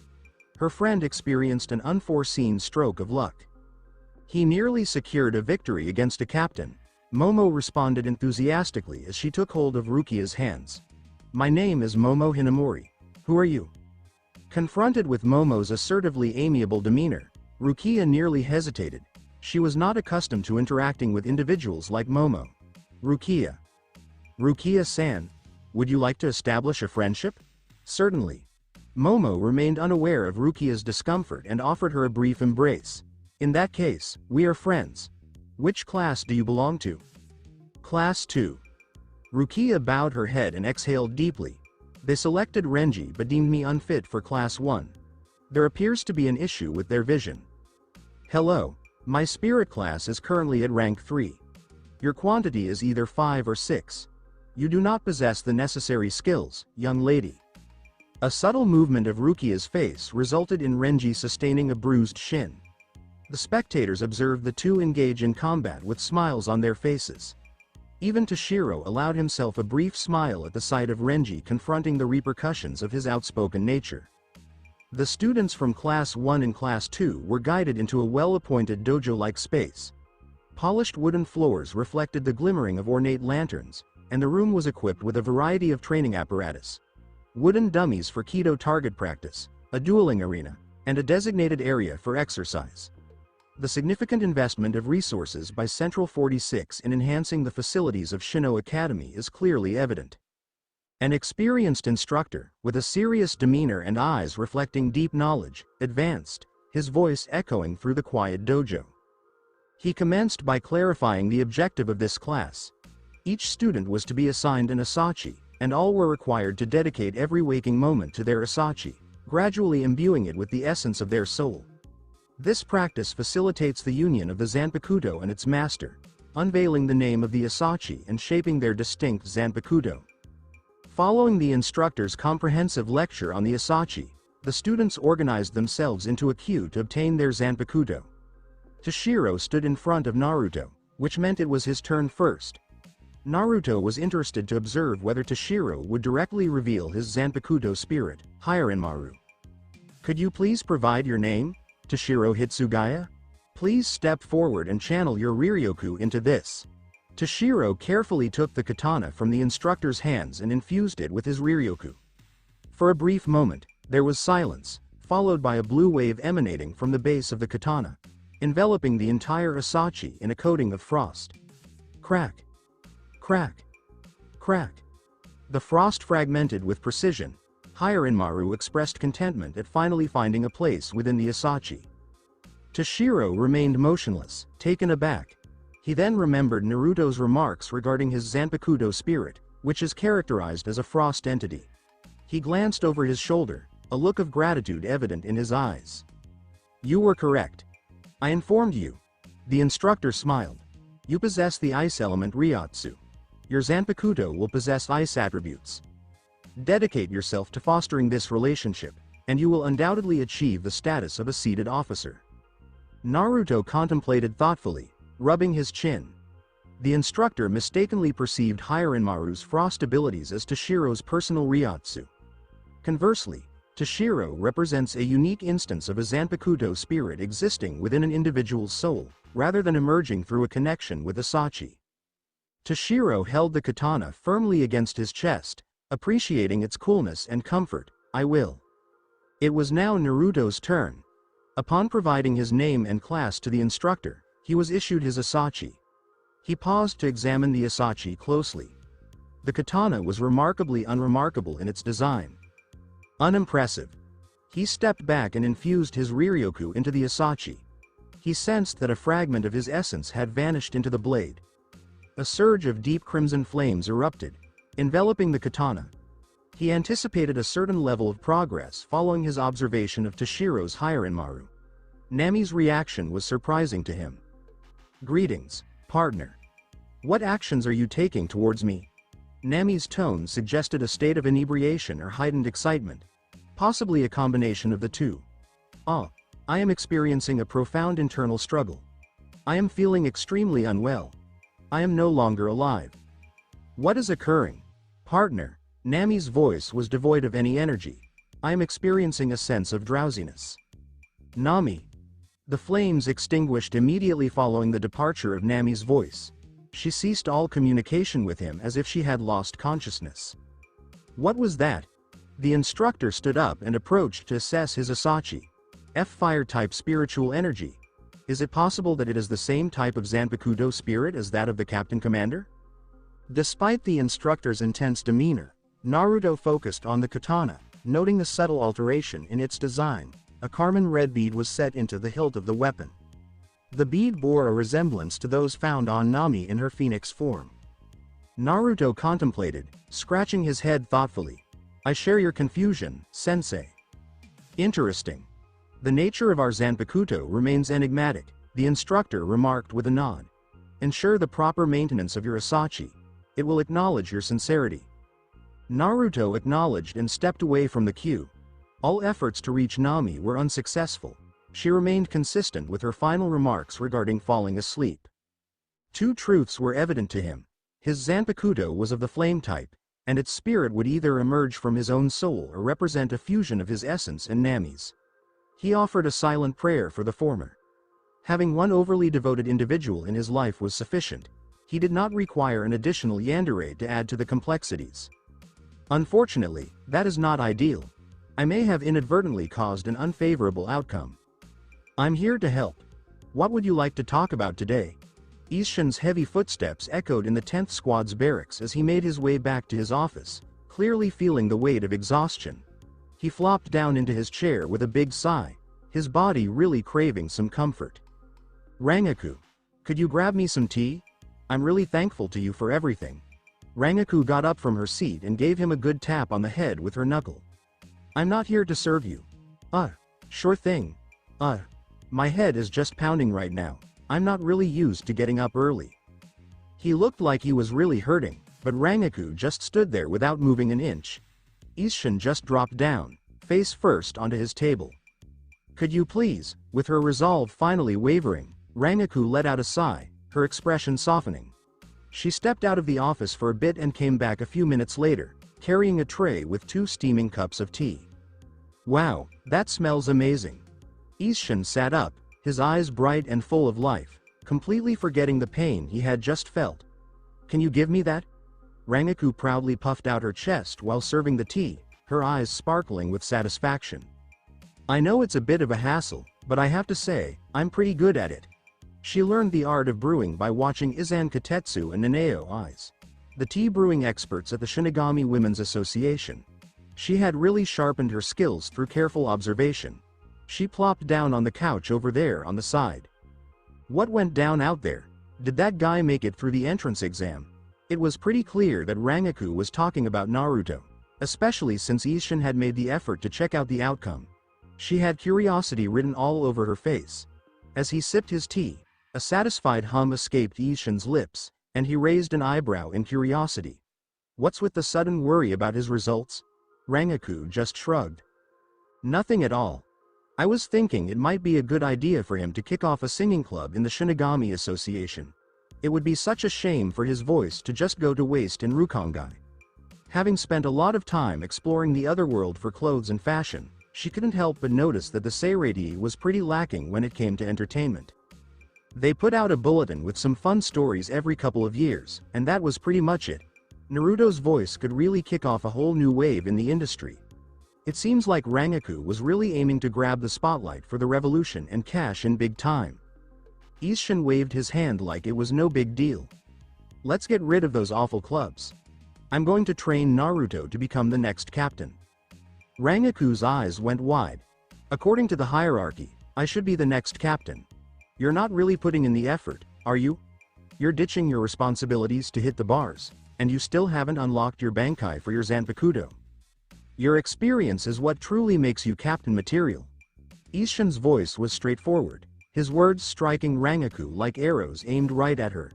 Speaker 1: Her friend experienced an unforeseen stroke of luck. He nearly secured a victory against a captain. Momo responded enthusiastically as she took hold of Rukia's hands. My name is Momo Hinamori. Who are you? Confronted with Momo's assertively amiable demeanor, Rukia nearly hesitated. She was not accustomed to interacting with individuals like Momo. Rukia. Rukia-san, would you like to establish a friendship? Certainly. Momo remained unaware of Rukia's discomfort and offered her a brief embrace. In that case, we are friends. Which class do you belong to? Class 2. Rukia bowed her head and exhaled deeply. They selected Renji but deemed me unfit for Class 1. There appears to be an issue with their vision. Hello. My spirit class is currently at rank 3. Your quantity is either 5 or 6. You do not possess the necessary skills, young lady. A subtle movement of Rukia's face resulted in Renji sustaining a bruised shin. The spectators observed the two engage in combat with smiles on their faces. Even Toshiro allowed himself a brief smile at the sight of Renji confronting the repercussions of his outspoken nature. The students from Class 1 and Class 2 were guided into a well-appointed dojo-like space. Polished wooden floors reflected the glimmering of ornate lanterns, and the room was equipped with a variety of training apparatus. Wooden dummies for Kido target practice, a dueling arena, and a designated area for exercise. The significant investment of resources by Central 46 in enhancing the facilities of Shino Academy is clearly evident. An experienced instructor, with a serious demeanor and eyes reflecting deep knowledge, advanced, his voice echoing through the quiet dojo. He commenced by clarifying the objective of this class. Each student was to be assigned an Asachi, and all were required to dedicate every waking moment to their Asachi, gradually imbuing it with the essence of their soul. This practice facilitates the union of the Zanpakuto and its master, unveiling the name of the Asachi and shaping their distinct Zanpakuto. Following the instructor's comprehensive lecture on the Asachi, the students organized themselves into a queue to obtain their Zanpakuto. Toshiro stood in front of Naruto, which meant it was his turn first. Naruto was interested to observe whether Toshiro would directly reveal his Zanpakuto spirit, Hirenmaru. Could you please provide your name, Toshiro Hitsugaya? Please step forward and channel your Riryoku into this. Toshiro carefully took the katana from the instructor's hands and infused it with his Riryoku. For a brief moment, there was silence, followed by a blue wave emanating from the base of the katana, enveloping the entire Asachi in a coating of frost. Crack. Crack. Crack. The frost fragmented with precision. Hiranmaru expressed contentment at finally finding a place within the Asachi. Toshiro remained motionless, taken aback. He then remembered Naruto's remarks regarding his Zanpakuto spirit, which is characterized as a frost entity. He glanced over his shoulder, a look of gratitude evident in his eyes. You were correct. I informed you. The instructor smiled. You possess the ice element Ryotsu. Your Zanpakuto will possess ice attributes. Dedicate yourself to fostering this relationship, and you will undoubtedly achieve the status of a seated officer. Naruto contemplated thoughtfully, rubbing his chin. The instructor mistakenly perceived Hiranmaru's frost abilities as Toshiro's personal Ryotsu. Conversely, Toshiro represents a unique instance of a Zanpakuto spirit existing within an individual's soul, rather than emerging through a connection with Asachi. Toshiro held the katana firmly against his chest, appreciating its coolness and comfort. I will. It was now Naruto's turn. Upon providing his name and class to the instructor, he was issued his Asachi. He paused to examine the Asachi closely. The katana was remarkably unremarkable in its design. Unimpressive. He stepped back and infused his Riryoku into the Asachi. He sensed that a fragment of his essence had vanished into the blade. A surge of deep crimson flames erupted, enveloping the katana. He anticipated a certain level of progress following his observation of Toshiro's Hiranmaru. Nami's reaction was surprising to him. Greetings, partner. What actions are you taking towards me? Nami's tone suggested a state of inebriation or heightened excitement, possibly a combination of the two. I am experiencing a profound internal struggle. I am feeling extremely unwell. I am no longer alive. What is occurring? Partner, Nami's voice was devoid of any energy. I am experiencing a sense of drowsiness. Nami. The flames extinguished immediately following the departure of Nami's voice. She ceased all communication with him as if she had lost consciousness. What was that? The instructor stood up and approached to assess his Asachi. Fire-type spiritual energy. Is it possible that it is the same type of Zanpakuto spirit as that of the Captain Commander? Despite the instructor's intense demeanor, Naruto focused on the katana, noting the subtle alteration in its design. A carmine red bead was set into the hilt of the weapon. The bead bore a resemblance to those found on Nami in her phoenix form. Naruto contemplated, scratching his head thoughtfully. I share your confusion, sensei. Interesting. The nature of our Zanpakuto remains enigmatic, the instructor remarked with a nod. Ensure the proper maintenance of your Asachi. It will acknowledge your sincerity. Naruto acknowledged and stepped away from the queue. All efforts to reach Nami were unsuccessful. She remained consistent with her final remarks regarding falling asleep. Two truths were evident to him. His Zanpakuto was of the flame type, and its spirit would either emerge from his own soul or represent a fusion of his essence and Nami's. He offered a silent prayer for the former. Having one overly devoted individual in his life was sufficient. He did not require an additional yandere to add to the complexities. Unfortunately, that is not ideal. I may have inadvertently caused an unfavorable outcome. I'm here to help. What would you like to talk about today? Isshin's heavy footsteps echoed in the 10th Squad's barracks as he made his way back to his office, clearly feeling the weight of exhaustion. He flopped down into his chair with a big sigh, his body really craving some comfort. Rangaku, could you grab me some tea? I'm really thankful to you for everything. Rangaku got up from her seat and gave him a good tap on the head with her knuckle. I'm not here to serve you. Sure thing. My head is just pounding right now. I'm not really used to getting up early. He looked like he was really hurting, but Rangaku just stood there without moving an inch. Isshin just dropped down, face first onto his table. Could you please? With her resolve finally wavering, Rangaku let out a sigh, her expression softening. She stepped out of the office for a bit and came back a few minutes later, carrying a tray with 2 steaming cups of tea. Wow, that smells amazing. Isshin sat up, his eyes bright and full of life, completely forgetting the pain he had just felt. Can you give me that? Rangaku proudly puffed out her chest while serving the tea, her eyes sparkling with satisfaction. I know it's a bit of a hassle, but I have to say, I'm pretty good at it. She learned the art of brewing by watching Izan Katetsu and Naneo Eyes, the tea brewing experts at the Shinigami Women's Association. She had really sharpened her skills through careful observation. She plopped down on the couch over there on the side. What went down out there? Did that guy make it through the entrance exam? It was pretty clear that Rangaku was talking about Naruto, especially since Isshin had made the effort to check out the outcome. She had curiosity written all over her face. As he sipped his tea, a satisfied hum escaped Isshin's lips, and he raised an eyebrow in curiosity. What's with the sudden worry about his results? Rangaku just shrugged. Nothing at all. I was thinking it might be a good idea for him to kick off a singing club in the Shinigami Association. It would be such a shame for his voice to just go to waste in Rukongai. Having spent a lot of time exploring the other world for clothes and fashion, she couldn't help but notice that the Seirei was pretty lacking when it came to entertainment. They put out a bulletin with some fun stories every couple of years, and that was pretty much it. Naruto's voice could really kick off a whole new wave in the industry. It seems like Rangaku was really aiming to grab the spotlight for the revolution and cash in big time. Isshin waved his hand like it was no big deal. Let's get rid of those awful clubs. I'm going to train Naruto to become the next captain. Rangaku's eyes went wide. According to the hierarchy, I should be the next captain. You're not really putting in the effort, are you? You're ditching your responsibilities to hit the bars, and you still haven't unlocked your Bankai for your Zanpakuto. Your experience is what truly makes you captain material. Isshin's voice was straightforward, his words striking Rangaku like arrows aimed right at her.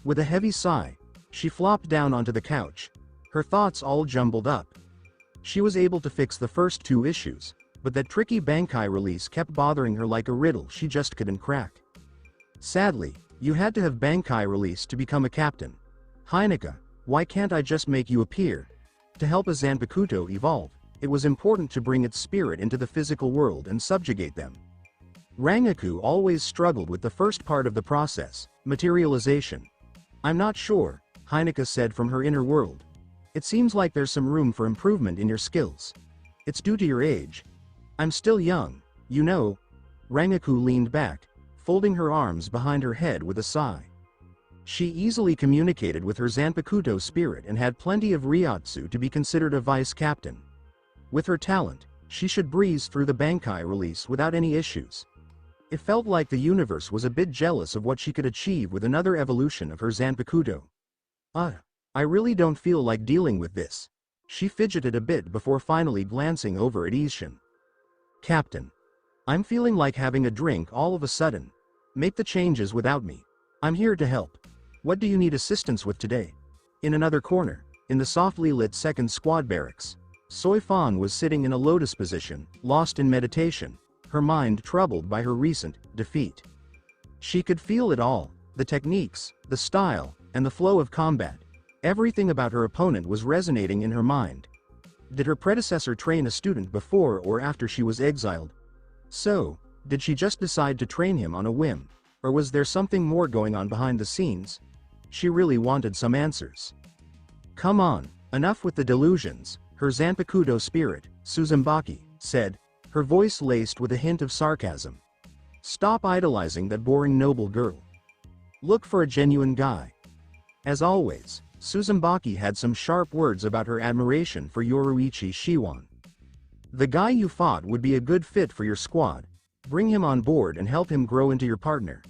Speaker 1: With a heavy sigh, she flopped down onto the couch, her thoughts all jumbled up. She was able to fix the first two issues, but that tricky Bankai release kept bothering her like a riddle she just couldn't crack. Sadly, you had to have Bankai release to become a captain. Hineka, why can't I just make you appear? To help a Zanpakuto evolve, it was important to bring its spirit into the physical world and subjugate them. Rangaku always struggled with the first part of the process, materialization. I'm not sure, Hineka said from her inner world. It seems like there's some room for improvement in your skills. It's due to your age. I'm still young, you know. Rangaku leaned back, folding her arms behind her head with a sigh. She easily communicated with her Zanpakuto spirit and had plenty of Ryotsu to be considered a vice captain. With her talent, she should breeze through the Bankai release without any issues. It felt like the universe was a bit jealous of what she could achieve with another evolution of her Zanpakuto. I really don't feel like dealing with this. She fidgeted a bit before finally glancing over at Isshin. Captain. I'm feeling like having a drink all of a sudden. Make the changes without me. I'm here to help. What do you need assistance with today? In another corner, in the softly lit second squad barracks, Soi Fan was sitting in a lotus position, lost in meditation, her mind troubled by her recent defeat. She could feel it all, the techniques, the style, and the flow of combat. Everything about her opponent was resonating in her mind. Did her predecessor train a student before or after she was exiled? So, did she just decide to train him on a whim? Or was there something more going on behind the scenes? She really wanted some answers. Come on, enough with the delusions, her Zanpakuto spirit, Suzumaki, said, her voice laced with a hint of sarcasm. Stop idolizing that boring noble girl. Look for a genuine guy. As always, Suzumaki had some sharp words about her admiration for Yoruichi Shiwan. The guy you fought would be a good fit for your squad. Bring him on board and help him grow into your partner.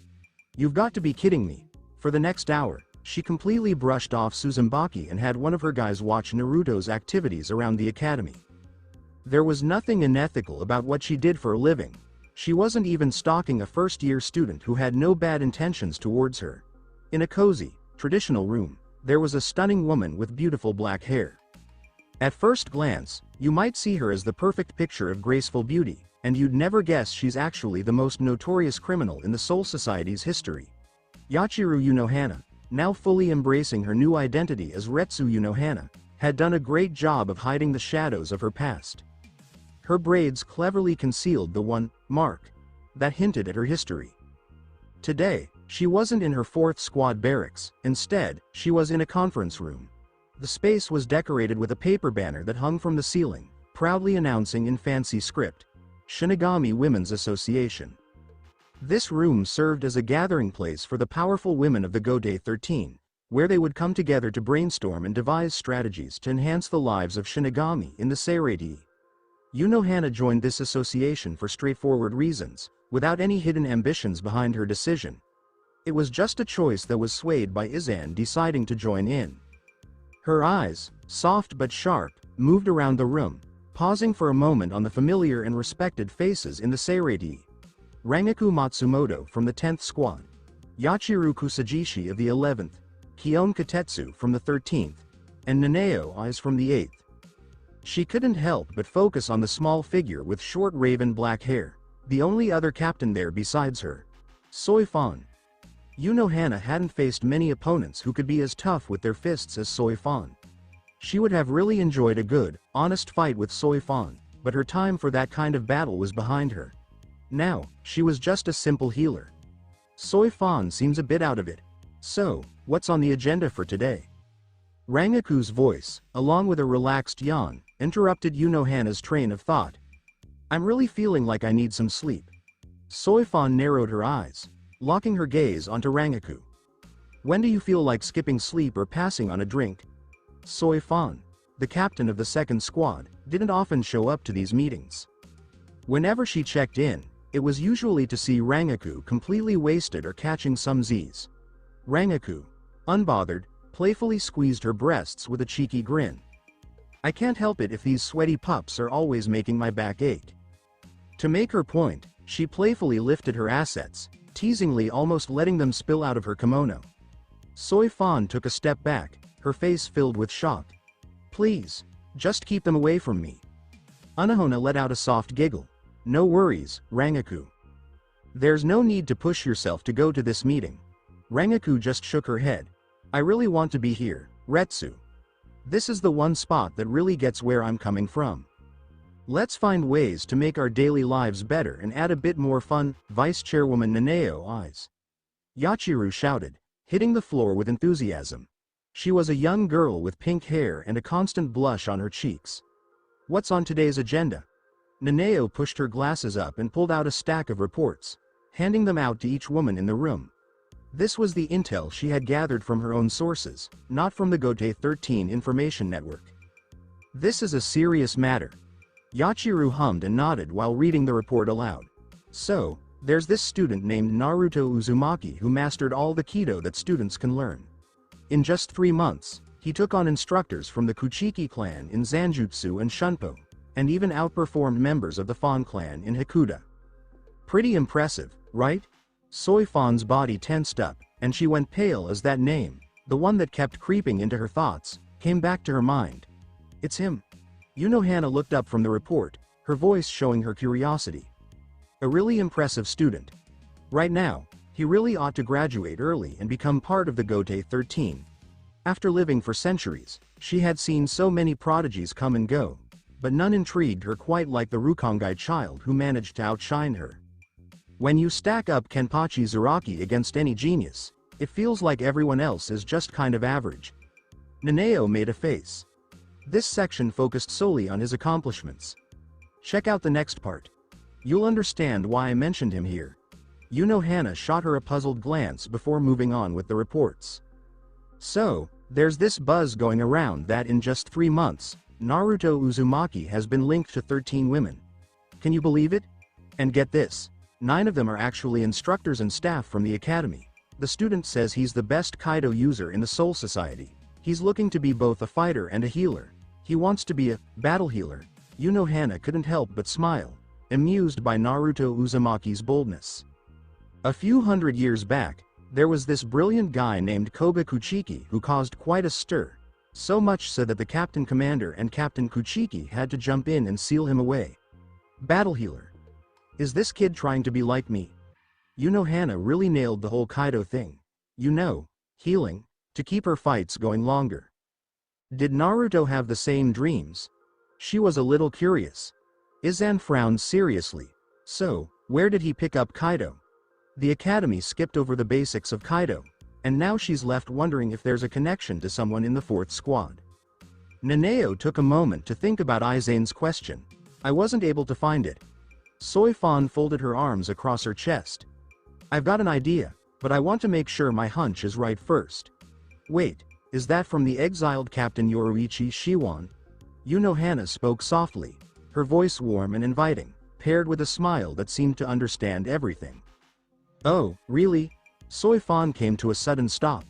Speaker 1: You've got to be kidding me. For the next hour, she completely brushed off Suzumaki and had one of her guys watch Naruto's activities around the academy. There was nothing unethical about what she did for a living. She wasn't even stalking a first-year student who had no bad intentions towards her. In a cozy, traditional room, there was a stunning woman with beautiful black hair. At first glance, you might see her as the perfect picture of graceful beauty, and you'd never guess she's actually the most notorious criminal in the Soul Society's history. Yachiru Unohana, now fully embracing her new identity as Retsu Unohana, had done a great job of hiding the shadows of her past. Her braids cleverly concealed the one mark that hinted at her history. Today, she wasn't in her 4th squad barracks, instead, she was in a conference room. The space was decorated with a paper banner that hung from the ceiling, proudly announcing in fancy script, Shinigami Women's Association. This room served as a gathering place for the powerful women of the Gotei 13, where they would come together to brainstorm and devise strategies to enhance the lives of Shinigami in the Seirei. Yuno Hana joined this association for straightforward reasons, without any hidden ambitions behind her decision. It was just a choice that was swayed by Izan deciding to join in. Her eyes, soft but sharp, moved around the room, pausing for a moment on the familiar and respected faces in the Seirei. Rangaku Matsumoto from the 10th Squad. Yachiru Kusajishi of the 11th. Kion Katetsu from the 13th. And Nanao Eyes from the 8th. She couldn't help but focus on the small figure with short raven black hair, the only other captain there besides her. Soi Fan. Yuno Hana hadn't faced many opponents who could be as tough with their fists as Soi Fan. She would have really enjoyed a good, honest fight with Soi Fan, but her time for that kind of battle was behind her. Now, she was just a simple healer. Soi Fan seems a bit out of it. So, what's on the agenda for today? Rangaku's voice, along with a relaxed yawn, interrupted Yuno Hana's train of thought. I'm really feeling like I need some sleep. Soi Fan narrowed her eyes, locking her gaze onto Rangaku. When do you feel like skipping sleep or passing on a drink? Soi Fan, the captain of the 2nd Squad, didn't often show up to these meetings. Whenever she checked in, it was usually to see Rangaku completely wasted or catching some Z's. Rangaku, unbothered, playfully squeezed her breasts with a cheeky grin. I can't help it if these sweaty pups are always making my back ache. To make her point, she playfully lifted her assets, teasingly almost letting them spill out of her kimono. Soi Fan took a step back, her face filled with shock. Please, just keep them away from me. Unohana let out a soft giggle. No worries, Rangaku. There's no need to push yourself to go to this meeting. Rangaku just shook her head. I really want to be here, Retsu. This is the one spot that really gets where I'm coming from. Let's find ways to make our daily lives better and add a bit more fun, Vice Chairwoman Nanao Eyes. Yachiru shouted, hitting the floor with enthusiasm. She was a young girl with pink hair and a constant blush on her cheeks. What's on today's agenda? Nanao pushed her glasses up and pulled out a stack of reports, handing them out to each woman in the room. This was the intel she had gathered from her own sources, not from the Gotei 13 information network. This is a serious matter. Yachiru hummed and nodded while reading the report aloud. So, there's this student named Naruto Uzumaki who mastered all the Kido that students can learn. In just 3 months, he took on instructors from the Kuchiki clan in Zanjutsu and Shunpo, and even outperformed members of the Fan clan in Hakuda. Pretty impressive, right? Soi Fan's body tensed up, and she went pale as that name, the one that kept creeping into her thoughts, came back to her mind. It's him. Yuno Hana looked up from the report, her voice showing her curiosity. A really impressive student. Right now, he really ought to graduate early and become part of the Gotei 13. After living for centuries, she had seen so many prodigies come and go, but none intrigued her quite like the Rukongai child who managed to outshine her. When you stack up Kenpachi Zaraki against any genius, it feels like everyone else is just kind of average. Nanao made a face. This section focused solely on his accomplishments. Check out the next part. You'll understand why I mentioned him here. Yuno Hana shot her a puzzled glance before moving on with the reports. So, there's this buzz going around that in just 3 months, Naruto Uzumaki has been linked to 13 women. Can you believe it? And get this, 9 of them are actually instructors and staff from the academy. The student says he's the best Kaido user in the Soul Society. He's looking to be both a fighter and a healer. He wants to be a battle healer. Yuno Hana couldn't help but smile, amused by Naruto Uzumaki's boldness. A few hundred years back, there was this brilliant guy named Koga Kuchiki who caused quite a stir, so much so that the Captain Commander and Captain Kuchiki had to jump in and seal him away. Battle healer. Is this kid trying to be like me? Yuno Hana really nailed the whole Kaido thing. You know, healing, to keep her fights going longer. Did Naruto have the same dreams? She was a little curious. Izan frowned seriously. So, where did he pick up Kaido? The academy skipped over the basics of Kaido, and now she's left wondering if there's a connection to someone in the 4th squad. Nanao took a moment to think about Izane's question. I wasn't able to find it. Soifan folded her arms across her chest. I've got an idea, but I want to make sure my hunch is right first. Wait, is that from the exiled Captain Yoruichi Shiwan? Hana spoke softly, her voice warm and inviting, paired with a smile that seemed to understand everything. Oh, really? Soifan came to a sudden stop.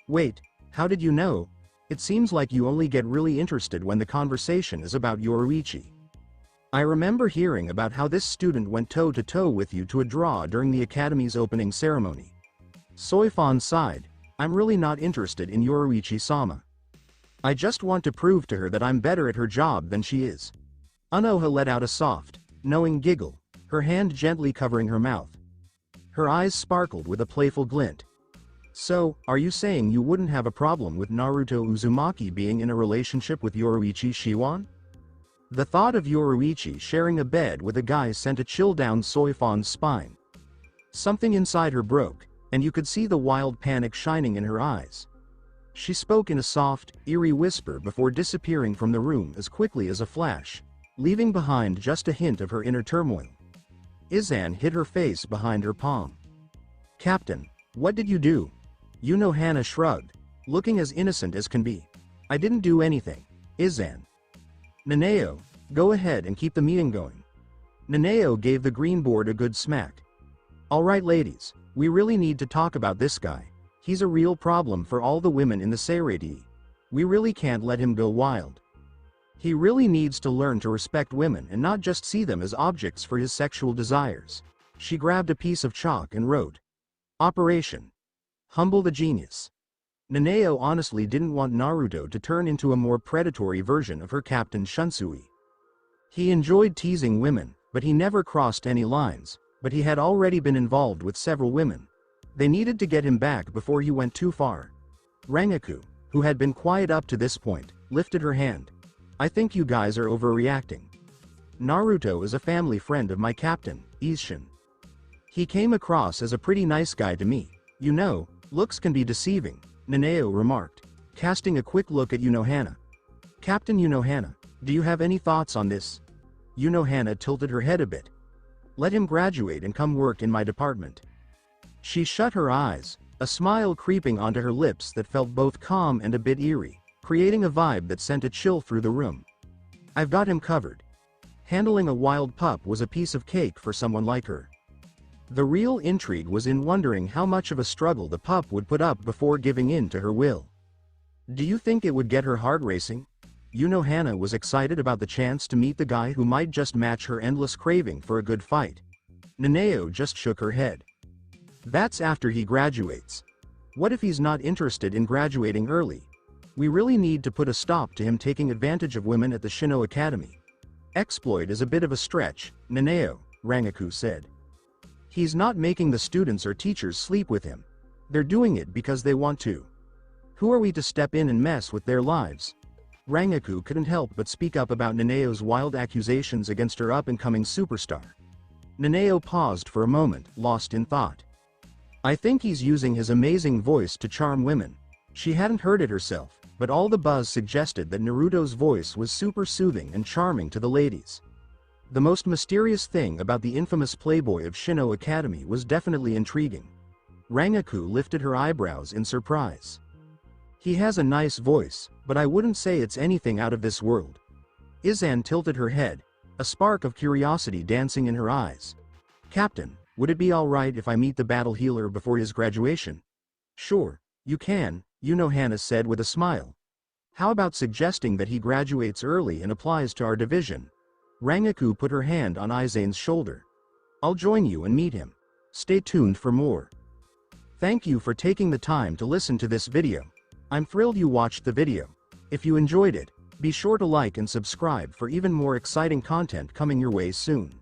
Speaker 1: Wait, how did you know? It seems like you only get really interested when the conversation is about Yoruichi. I remember hearing about how this student went toe-to-toe with you to a draw during the academy's opening ceremony. Soifan sighed. I'm really not interested in Yoruichi-sama. I just want to prove to her that I'm better at her job than she is. Unoha let out a soft, knowing giggle, her hand gently covering her mouth. Her eyes sparkled with a playful glint. So, are you saying you wouldn't have a problem with Naruto Uzumaki being in a relationship with Yoruichi Shiwan? The thought of Yoruichi sharing a bed with a guy sent a chill down Soifan's spine. Something inside her broke, and you could see the wild panic shining in her eyes. She spoke in a soft, eerie whisper before disappearing from the room as quickly as a flash, leaving behind just a hint of her inner turmoil. Izan hid her face behind her palm. Captain, what did you do? Hana shrugged, looking as innocent as can be. I didn't do anything, Izan. Nanao, go ahead and keep the meeting going. Nanao gave the green board a good smack. Alright ladies, we really need to talk about this guy. He's a real problem for all the women in the Seirei. We really can't let him go wild. He really needs to learn to respect women and not just see them as objects for his sexual desires. She grabbed a piece of chalk and wrote, Operation Humble the Genius. Nanao honestly didn't want Naruto to turn into a more predatory version of her Captain Shunsui. He enjoyed teasing women, but he never crossed any lines, but he had already been involved with several women. They needed to get him back before he went too far. Rangaku, who had been quiet up to this point, lifted her hand. I think you guys are overreacting. Naruto is a family friend of my captain, Isshin. He came across as a pretty nice guy to me. You know, looks can be deceiving, Nanao remarked, casting a quick look at Hana. Captain Hana, do you have any thoughts on this? Hana tilted her head a bit. Let him graduate and come work in my department. She shut her eyes, a smile creeping onto her lips that felt both calm and a bit eerie, creating a vibe that sent a chill through the room. I've got him covered. Handling a wild pup was a piece of cake for someone like her. The real intrigue was in wondering how much of a struggle the pup would put up before giving in to her will. Do you think it would get her heart racing? Hana was excited about the chance to meet the guy who might just match her endless craving for a good fight. Nanao just shook her head. That's after he graduates. What if he's not interested in graduating early? We really need to put a stop to him taking advantage of women at the Shino Academy. Exploit is a bit of a stretch, Nanao, Rangaku said. He's not making the students or teachers sleep with him. They're doing it because they want to. Who are we to step in and mess with their lives? Rangaku couldn't help but speak up about Nanao's wild accusations against her up-and-coming superstar. Nanao paused for a moment, lost in thought. I think he's using his amazing voice to charm women. She hadn't heard it herself, but all the buzz suggested that Naruto's voice was super soothing and charming to the ladies. The most mysterious thing about the infamous playboy of Shino Academy was definitely intriguing. Rangaku lifted her eyebrows in surprise. He has a nice voice, but I wouldn't say it's anything out of this world. Izan tilted her head, a spark of curiosity dancing in her eyes. Captain, would it be alright if I meet the battle healer before his graduation? Sure, you can, Hana said with a smile. How about suggesting that he graduates early and applies to our division? Rangaku put her hand on Izan's shoulder. I'll join you and meet him. Stay tuned for more. Thank you for taking the time to listen to this video. I'm thrilled you watched the video. If you enjoyed it, be sure to like and subscribe for even more exciting content coming your way soon.